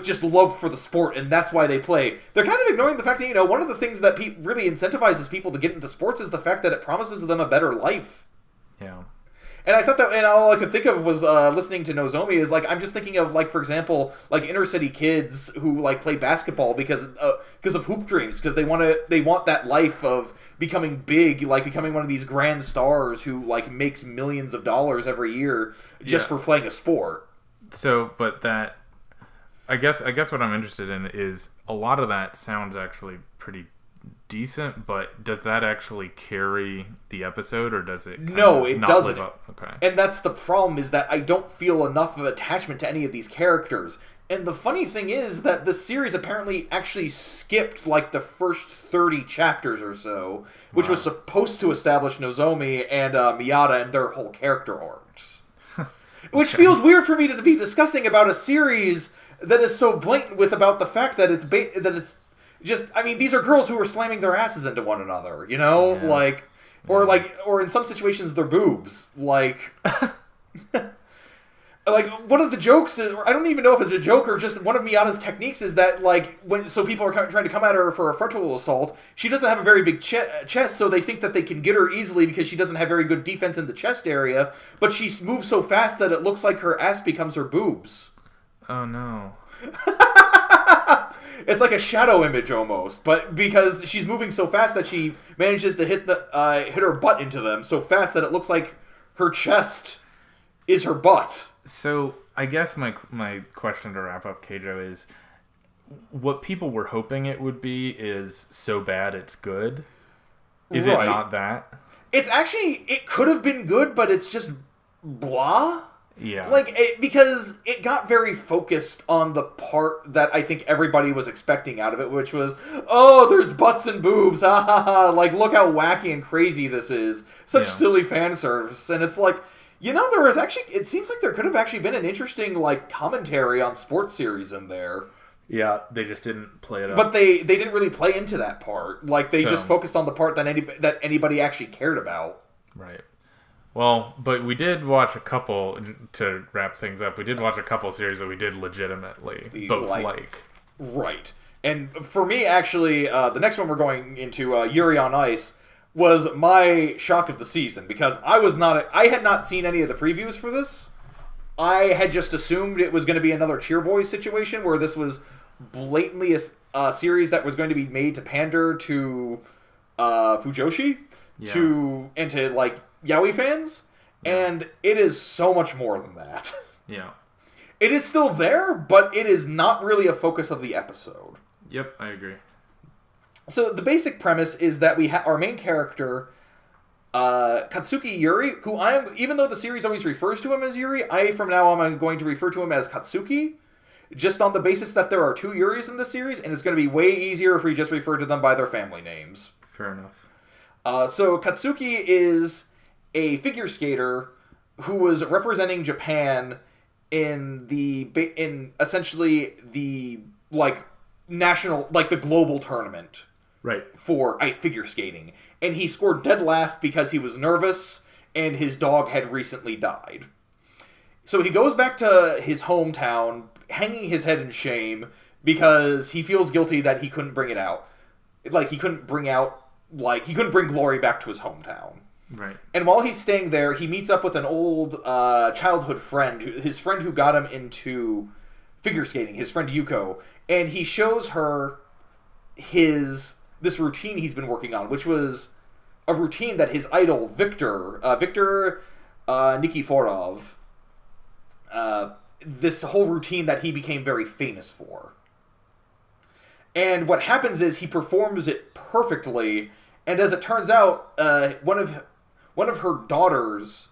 just love for the sport, and that's why they play. They're kind of ignoring the fact that, you know, one of the things that really incentivizes people to get into sports is the fact that it promises them a better life. Yeah. And I thought that, and all I could think of was listening to Nozomi is, like, I'm just thinking of, like, for example, like, inner city kids who, like, play basketball because of hoop dreams, because they want that life of becoming big, like, becoming one of these grand stars who, like, makes millions of dollars every year just for playing a sport. So, but that, I guess what I'm interested in is a lot of that sounds actually pretty decent, but does that actually carry the episode, or does it it doesn't. Okay. And that's the problem, is that I don't feel enough of attachment to any of these characters. And the funny thing is that the series apparently actually skipped, like, the first 30 chapters or so, which was supposed to establish Nozomi and Miyata and their whole character arcs. Which feels weird for me to be discussing about a series that is so blatant about the fact that it's just, I mean, these are girls who are slamming their asses into one another, you know? Yeah. Or in some situations, their boobs. Like, like, one of the jokes is, or I don't even know if it's a joke or just one of Miyata's techniques is that, like, so people are trying to come at her for a frontal assault, she doesn't have a very big chest, so they think that they can get her easily because she doesn't have very good defense in the chest area, but she moves so fast that it looks like her ass becomes her boobs. Oh, no. it's like a shadow image almost, but because she's moving so fast that she manages to hit her butt into them so fast that it looks like her chest is her butt. So I guess my question to wrap up, Keijo, is what people were hoping it would be is so bad it's good. Is it not that? It's actually, it could have been good, but it's just blah. Yeah. Because it got very focused on the part that I think everybody was expecting out of it, which was, oh, there's butts and boobs, ha ha ha, look how wacky and crazy this is. Such silly fan service. And it's like, there was actually, it seems like there could have actually been an interesting, commentary on sports series in there. Yeah, they just didn't play it up. But they didn't really play into that part. They just focused on the part that anybody actually cared about. Right. Well, but we did watch a couple, to wrap things up, we did watch a couple series that we did legitimately both like. Right. And for me, actually, the next one we're going into, Yuri on Ice, was my shock of the season. Because I had not seen any of the previews for this. I had just assumed it was going to be another Cheer Boys situation, where this was blatantly a series that was going to be made to pander to Fujoshi, to Yaoi fans, and it is so much more than that. Yeah. It is still there, but it is not really a focus of the episode. Yep, I agree. So the basic premise is that we have our main character, Katsuki Yuri, who even though the series always refers to him as Yuri, from now on I'm going to refer to him as Katsuki, just on the basis that there are two Yuris in the series, and it's going to be way easier if we just refer to them by their family names. Fair enough. So Katsuki is a figure skater who was representing Japan in essentially the national, the global tournament, right, for figure skating, and he scored dead last because he was nervous and his dog had recently died. So he goes back to his hometown, hanging his head in shame because he feels guilty that he couldn't bring it out, he couldn't bring glory back to his hometown. Right. And while he's staying there, he meets up with an old childhood friend, his friend who got him into figure skating, his friend Yuko, and he shows her this routine he's been working on, which was a routine that his idol Victor Nikiforov, this whole routine that he became very famous for. And what happens is he performs it perfectly, and as it turns out, one of her daughters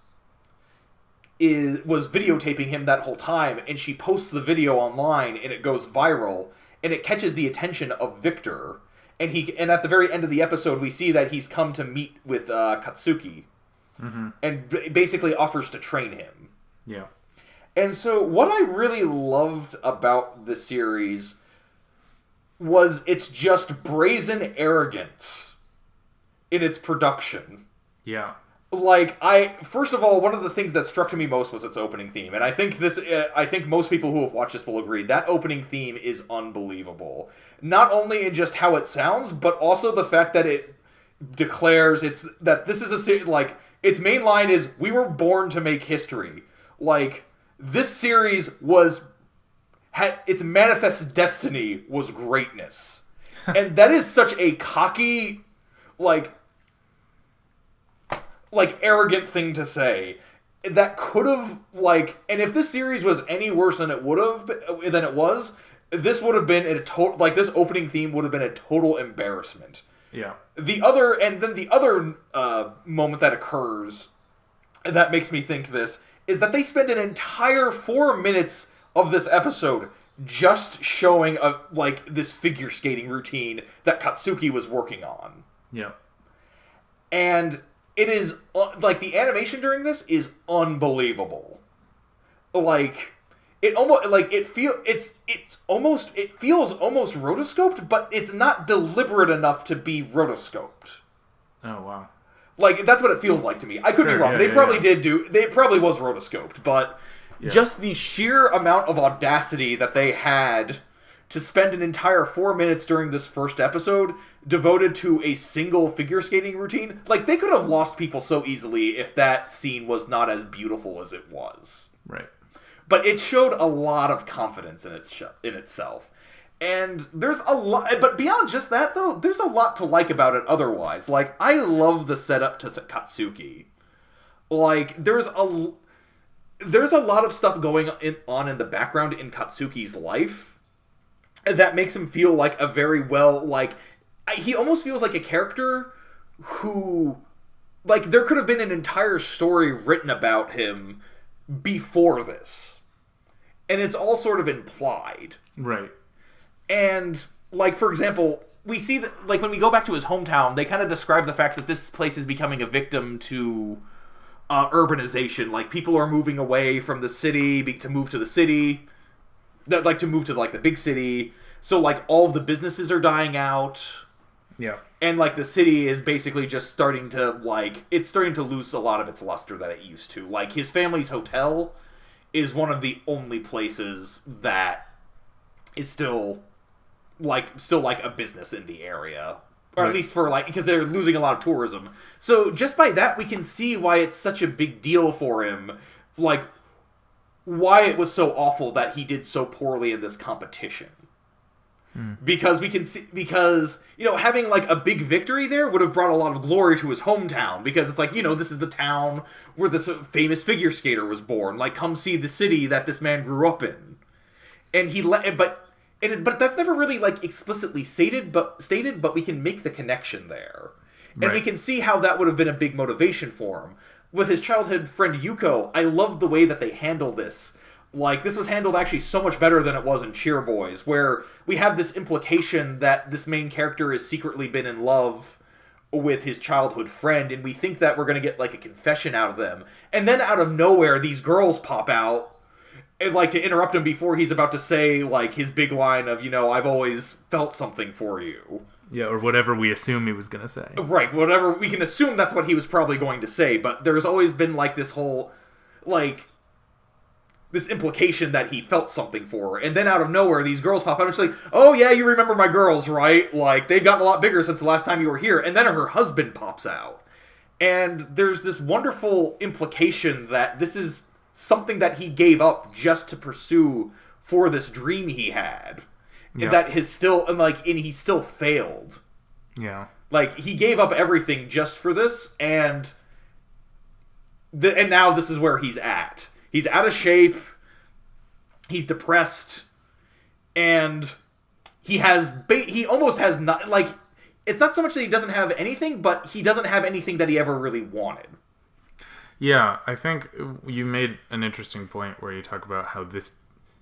was videotaping him that whole time, and she posts the video online, and it goes viral, and it catches the attention of Victor, and at the very end of the episode, we see that he's come to meet with Katsuki, and basically offers to train him. Yeah. And so, what I really loved about the series was its just brazen arrogance in its production. Yeah. First of all, one of the things that struck to me most was its opening theme, and I think most people who have watched this will agree, that opening theme is unbelievable. Not only in just how it sounds, but also the fact that it declares that this is its main line is, "We were born to make history." This series had its manifest destiny was greatness. And that is such a cocky, arrogant thing to say. That could have, and if this series was any worse than it was, this would have been this opening theme would have been a total embarrassment. Yeah. The other moment that occurs that makes me think this is that they spend an entire 4 minutes of this episode just showing this figure skating routine that Katsuki was working on. Yeah. And it is the animation during this is unbelievable. It feels almost rotoscoped, but it's not deliberate enough to be rotoscoped. Oh wow. That's what it feels like to me. I could be wrong. They probably was rotoscoped, but just the sheer amount of audacity that they had to spend an entire 4 minutes during this first episode devoted to a single figure skating routine. They could have lost people so easily if that scene was not as beautiful as it was. Right. But it showed a lot of confidence in itself. And there's a lot, but beyond just that, though, there's a lot to like about it otherwise. Like, I love the setup to Katsuki. Like, there's a lot of stuff going on in the background in Katsuki's life that makes him feel like a very well, like, he almost feels like a character who, like, there could have been an entire story written about him before this. And it's all sort of implied. Right. And, like, for example, we see that, like, when we go back to his hometown, they kind of describe the fact that this place is becoming a victim to urbanization. Like, people are moving away from the city to move to the city. Like, to move to, like, the big city. So, like, all of the businesses are dying out. Yeah. And, like, the city is basically just starting to, like, it's starting to lose a lot of its luster that it used to. Like, his family's hotel is one of the only places that is still a business in the area. Or at least for, like, because they're losing a lot of tourism. So just by that, we can see why it's such a big deal for him. Like, why it was so awful that he did so poorly in this competition. Because we can see, you know, having, like, a big victory there would have brought a lot of glory to his hometown. Because it's like, you know, this is the town where this famous figure skater was born. Like, come see the city that this man grew up in. And but that's never really, like, explicitly stated, but we can make the connection there. And we can see how that would have been a big motivation for him. With his childhood friend Yuko, I love the way that they handle this. Like, this was handled actually so much better than it was in Cheer Boys, where we have this implication that this main character has secretly been in love with his childhood friend, and we think that we're going to get, like, a confession out of them. And then out of nowhere, these girls pop out, and, like, to interrupt him before he's about to say, like, his big line of, you know, I've always felt something for you. Yeah, or whatever we assume he was going to say. Right, whatever. We can assume that's what he was probably going to say, but there's always been, like, this whole, like, this implication that he felt something for her. And then out of nowhere, these girls pop out and she's like, oh yeah, you remember my girls, right? Like, they've gotten a lot bigger since the last time you were here. And then her husband pops out. And there's this wonderful implication that this is something that he gave up just to pursue for this dream he had. Yeah. And that he still failed. Yeah. Like, he gave up everything just for this, and now this is where he's at. He's out of shape, he's depressed, and he almost has not, like, it's not so much that he doesn't have anything, but he doesn't have anything that he ever really wanted. Yeah, I think you made an interesting point where you talk about how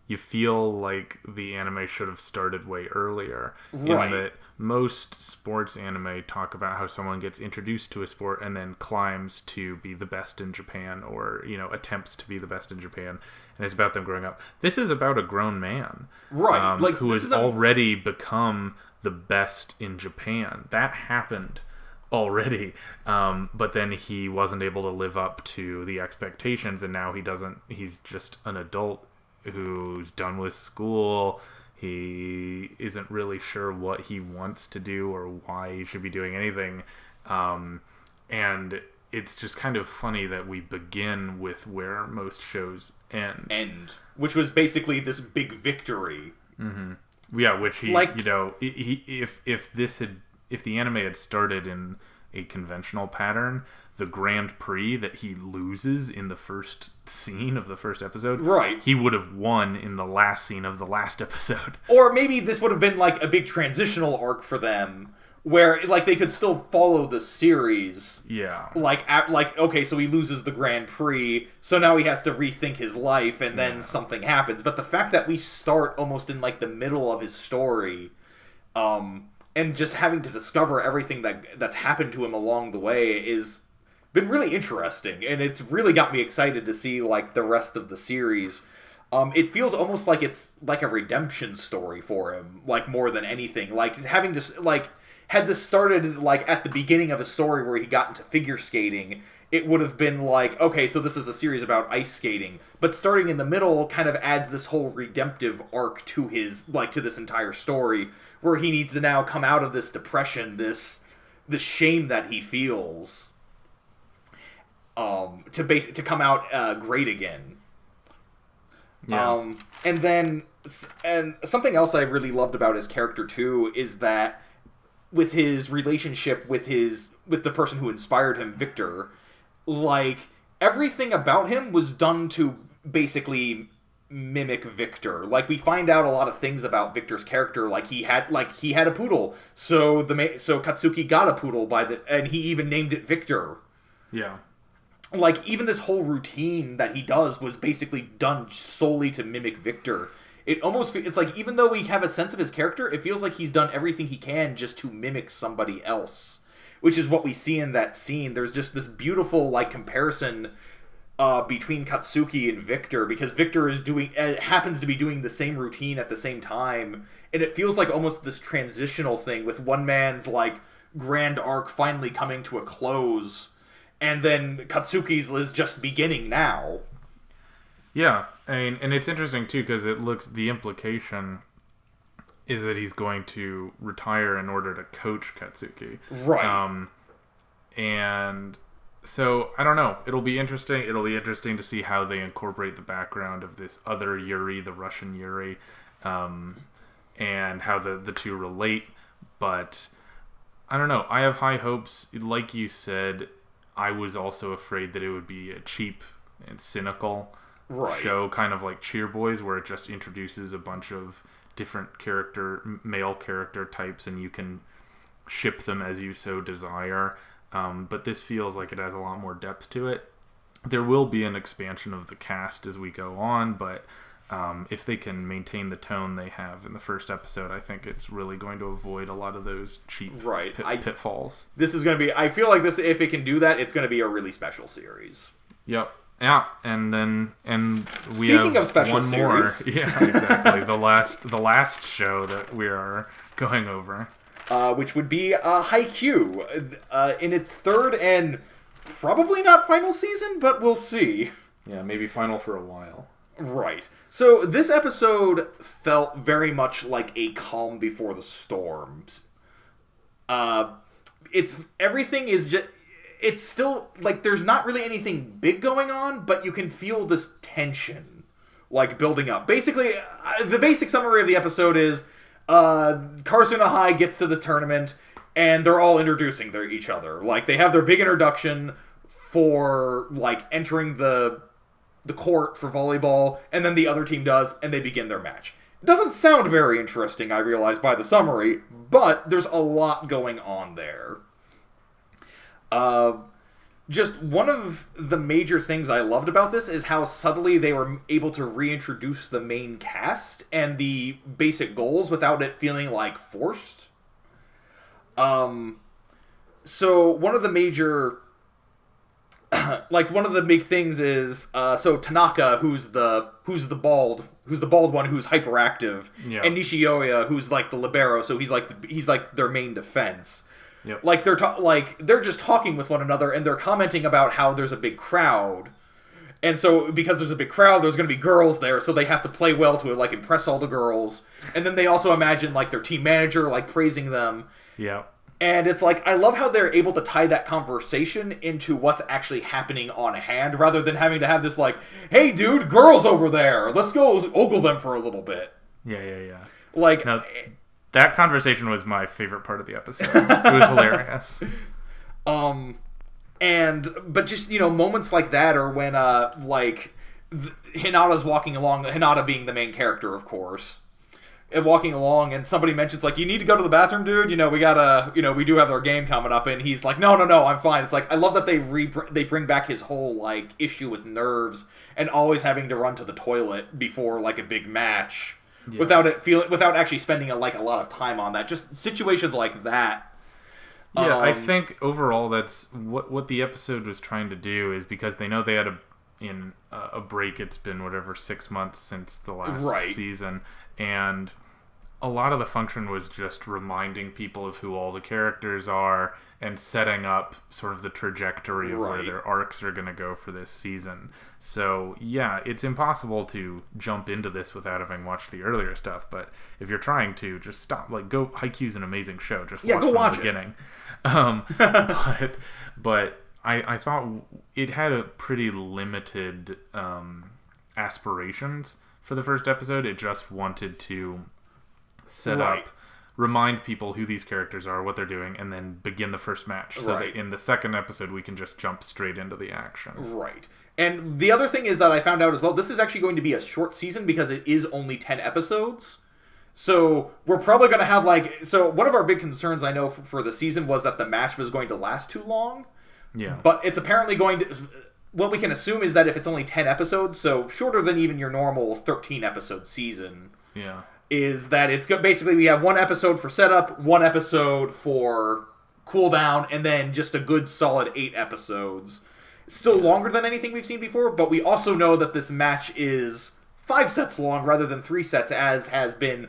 you feel like the anime should have started way earlier. Right. In that most sports anime talk about how someone gets introduced to a sport and then climbs to be the best in Japan, or, you know, attempts to be the best in Japan, and it's about them growing up. This is about a grown man, right? Like, who has already become the best in Japan. That happened already, but then he wasn't able to live up to the expectations, and now he's just an adult who's done with school. He isn't really sure what he wants to do or why he should be doing anything. And it's just kind of funny that we begin with where most shows end. Which was basically this big victory. Mm-hmm. Yeah, which he, like, you know, if the anime had started in a conventional pattern, the Grand Prix that he loses in the first scene of the first episode, right, he would have won in the last scene of the last episode. Or maybe this would have been like a big transitional arc for them, where, like, they could still follow the series. Yeah. Like, okay, so he loses the Grand Prix, so now he has to rethink his life, and then something happens. But the fact that we start almost in, like, the middle of his story, and just having to discover everything that's happened to him along the way is been really interesting, and it's really got me excited to see, like, the rest of the series. It feels almost like it's like a redemption story for him, like, more than anything. Like, having to, like, had this started, like, at the beginning of a story where he got into figure skating, it would have been like, okay, so this is a series about ice skating. But starting in the middle kind of adds this whole redemptive arc to his, like, to this entire story, where he needs to now come out of this depression, this shame that he feels, to come out great again. Yeah. And then And something else I really loved about his character too is that with his relationship with the person who inspired him, Victor, like everything about him was done to basically mimic Victor. Like we find out a lot of things about Victor's character. Like he had a poodle, so Katsuki got a poodle and he even named it Victor. Yeah. Like even this whole routine that he does was basically done solely to mimic Victor. It's like even though we have a sense of his character, it feels like he's done everything he can just to mimic somebody else, which is what we see in that scene. There's just this beautiful like comparison between Katsuki and Victor, because Victor happens to be doing the same routine at the same time, and it feels like almost this transitional thing with one man's like grand arc finally coming to a close, and then Katsuki's is just beginning now. Yeah, and it's interesting too because the implication is that he's going to retire in order to coach Katsuki. Right. And so I don't know. It'll be interesting. It'll be interesting to see how they incorporate the background of this other Yuri, the Russian Yuri, and how the two relate. But I don't know. I have high hopes. Like you said, I was also afraid that it would be a cheap and cynical show, kind of like Cheer Boys, where it just introduces a bunch of different male character types, and you can ship them as you so desire. But this feels like it has a lot more depth to it. There will be an expansion of the cast as we go on, but if they can maintain the tone they have in the first episode, I think it's really going to avoid a lot of those cheap pitfalls. This is going to be... I feel like if it can do that, it's going to be a really special series. Yep. Yeah, and we Speaking have of special one series. more. Yeah, exactly. the last show that we are going over. Which would be Haikyu, in its third and probably not final season, but we'll see. Yeah, maybe final for a while. Right. So this episode felt very much like a calm before the storms. Everything is just... It's still, like, there's not really anything big going on, but you can feel this tension, like, building up. Basically, the basic summary of the episode is, Karasuna High gets to the tournament, and they're all introducing each other. Like, they have their big introduction for, like, entering the court for volleyball, and then the other team does, and they begin their match. It doesn't sound very interesting, I realize, by the summary, but there's a lot going on there. Just one of the major things I loved about this is how subtly they were able to reintroduce the main cast and the basic goals without it feeling like forced. So one of the major, one of the big things is, Tanaka, who's the bald one who's hyperactive, and Nishioya, who's like the libero, so he's like their main defense. Yep. Like they're just talking with one another, and they're commenting about how there's a big crowd, and so because there's a big crowd, there's going to be girls there, so they have to play well to like impress all the girls. And then they also imagine like their team manager like praising them. Yeah. And it's like, I love how they're able to tie that conversation into what's actually happening on hand, rather than having to have this like, hey dude, girls over there, let's go ogle them for a little bit. Yeah. Like. Now, that conversation was my favorite part of the episode. It was hilarious. But just, moments like that, or when, Hinata's walking along, Hinata being the main character, of course, and walking along, and somebody mentions, like, you need to go to the bathroom, dude, we gotta, we do have our game coming up, and he's like, no, I'm fine. It's like, I love that they bring back his whole, like, issue with nerves, and always having to run to the toilet before, like, a big match. Yeah. Without actually spending a lot of time on that, just situations like that. Yeah, I think overall that's what the episode was trying to do, is because they know they had a break. It's been 6 months since the last season, and a lot of the function was just reminding people of who all the characters are and setting up sort of the trajectory of where their arcs are going to go for this season. So, yeah, it's impossible to jump into this without having watched the earlier stuff, but if you're trying to, just stop. Like, Haikyuu's an amazing show. Just watch from the beginning. But I thought it had a pretty limited aspirations, for the first episode. It just wanted to set Right. up, remind people who these characters are, what they're doing, and then begin the first match. So Right. that in the second episode, we can just jump straight into the action. Right. And the other thing is that I found out as well, this is actually going to be a short season because it is only 10 episodes. So we're probably going to have so one of our big concerns I know for the season was that the match was going to last too long. Yeah. But it's apparently going to, what we can assume is that if it's only 10 episodes, so shorter than even your normal 13 episode season, Yeah. is that it's basically we have one episode for setup, one episode for cooldown, and then just a good solid 8 episodes. Still longer than anything we've seen before, but we also know that this match is 5 sets long rather than 3 sets, as has been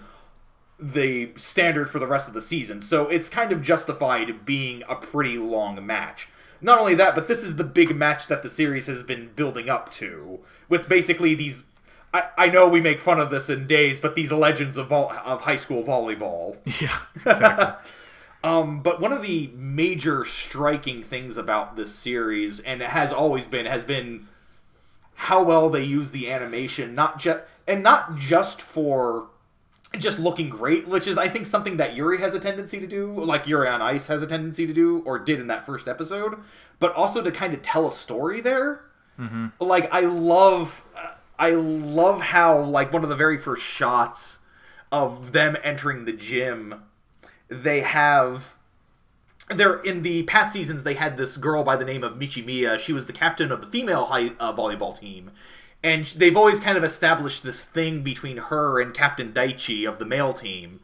the standard for the rest of the season. So it's kind of justified being a pretty long match. Not only that, but this is the big match that the series has been building up to, with basically these... I know we make fun of this in Days, but these legends of high school volleyball. Yeah, exactly. But one of the major striking things about this series, and it has always been, has been how well they use the animation, not just for just looking great, which is, I think, something that Yuri has a tendency to do, like Yuri on Ice has a tendency to do, or did in that first episode, but also to kind of tell a story there. Mm-hmm. Like, I love how, like, one of the very first shots of them entering the gym, they're in the past seasons, they had this girl by the name of Michimiya. She was the captain of the female volleyball team. And they've always kind of established this thing between her and Captain Daichi of the male team.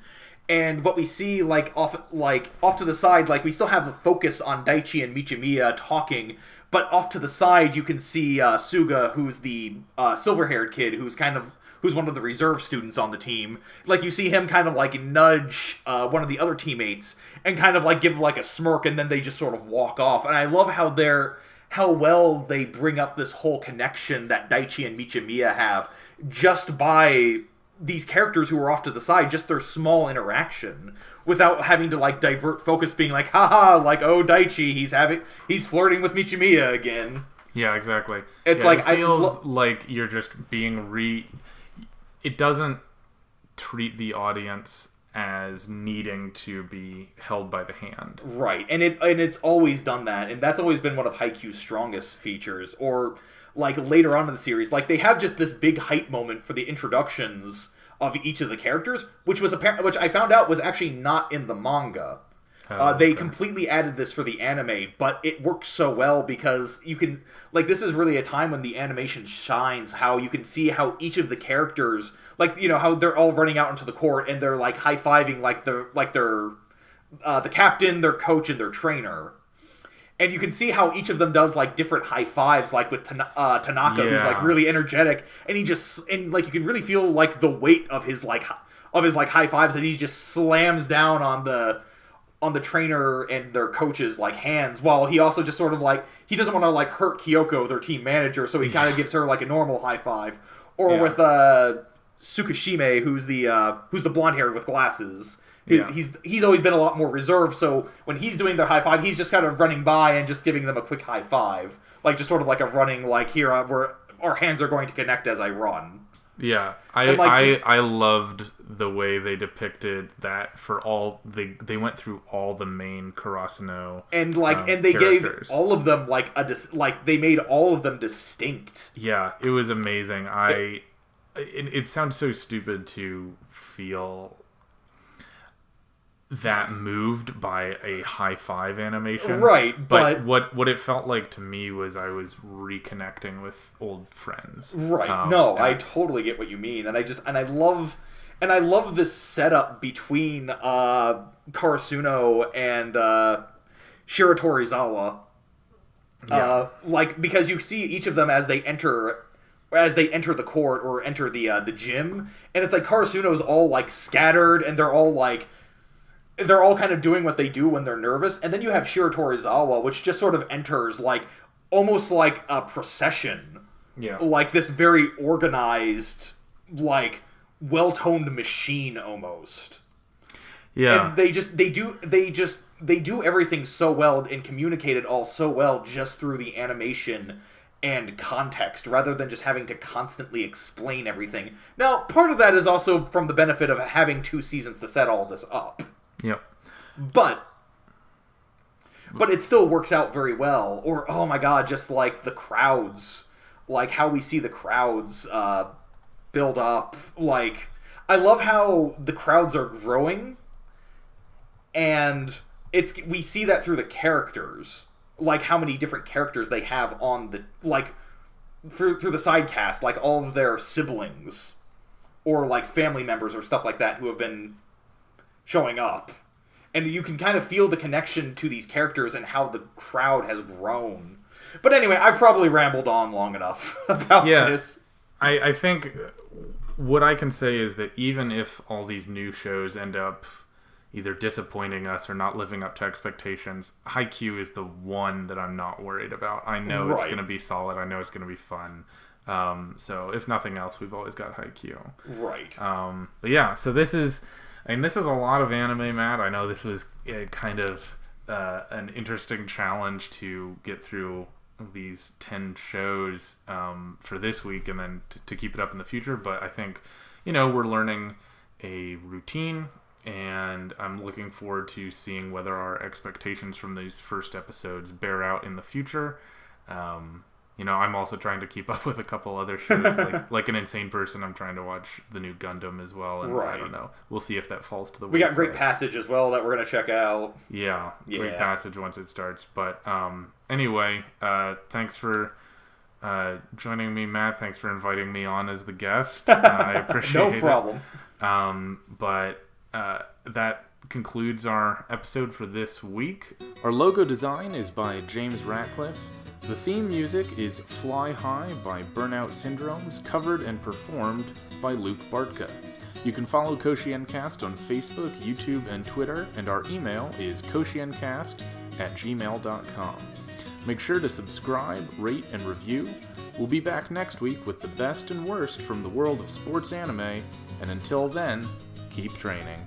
And what we see, off to the side, we still have a focus on Daichi and Michimiya talking, but off to the side you can see Suga, who's the silver-haired kid, who's one of the reserve students on the team. You see him kind of nudge one of the other teammates and kind of give a smirk, and then they just sort of walk off. And I love how well they bring up this whole connection that Daichi and Michimiya have just by these characters who are off to the side, just their small interaction, without having to divert focus, being haha, oh, Daichi, he's flirting with Michimiya again. Yeah, exactly. It's it feels like you're just being it doesn't treat the audience as needing to be held by the hand. Right, and it's always done that, and that's always been one of Haikyuu's strongest features. Or later on in the series, they have just this big hype moment for the introductions of each of the characters, which I found out was actually not in the manga. They completely added this for the anime, but it works so well because you can this is really a time when the animation shines. How you can see how each of the characters, how they're all running out into the court and they're high-fiving the captain, their coach, and their trainer. And you can see how each of them does different high fives, with Tanaka, who's really energetic, and you can really feel the weight of his high fives, and he just slams down on the trainer and their coaches hands, while he also just sort of he doesn't want to hurt Kyoko, their team manager, so he kind of gives her a normal high five. Or with Tsukishime, who's the blonde hair with glasses. He's always been a lot more reserved, so when he's doing their high five, he's just kind of running by and just giving them a quick high five, just sort of a running here where our hands are going to connect as I run. Yeah, I loved the way they depicted that for all they went through all the main Karasuno and and they characters. Gave all of them they made all of them distinct. Yeah, it was amazing. It sounds so stupid to feel that moved by a high five animation, right? But what it felt like to me was I was reconnecting with old friends, right? I totally get what you mean, and I love this setup between Karasuno and Shiratorizawa, because you see each of them as they enter the court or enter the gym, and it's Karasuno's all scattered, and they're all kind of doing what they do when they're nervous. And then you have Shiratorizawa, which just sort of enters almost like a procession. Yeah. This very organized, well-toned machine almost. Yeah. And they do everything so well and communicate it all so well just through the animation and context rather than just having to constantly explain everything. Now, part of that is also from the benefit of having 2 seasons to set all this up. Yep. But it still works out very well. Or, oh my god, just like the crowds. Like how we see the crowds build up. Like, I love how the crowds are growing. And we see that through the characters. Like how many different characters they have on the, like, through the side cast, like all of their siblings or like family members or stuff like that who have been showing up. And you can kind of feel the connection to these characters and how the crowd has grown. But anyway, I've probably rambled on long enough about this. I think what I can say is that even if all these new shows end up either disappointing us or not living up to expectations, Haikyu is the one that I'm not worried about. I know it's going to be solid. I know it's going to be fun. So if nothing else, we've always got Haikyu. Right. But yeah, so this is a lot of anime, Matt. I know this was kind of an interesting challenge to get through these 10 shows for this week and then to keep it up in the future. But I think, we're learning a routine, and I'm looking forward to seeing whether our expectations from these first episodes bear out in the future. I'm also trying to keep up with a couple other shows. like an insane person, I'm trying to watch the new Gundam as well. And I don't know. We'll see if that falls to the We got Great Passage as well that we're going to check out. Yeah, Great Passage once it starts. But anyway, thanks for joining me, Matt. Thanks for inviting me on as the guest. I appreciate it. No problem. But that concludes our episode for this week. Our logo design is by James Ratcliffe. The theme music is Fly High by Burnout Syndromes, covered and performed by Luke Bartka. You can follow Koshiencast on Facebook, YouTube, and Twitter, and our email is koshiencast@gmail.com. Make sure to subscribe, rate, and review. We'll be back next week with the best and worst from the world of sports anime, and until then, keep training.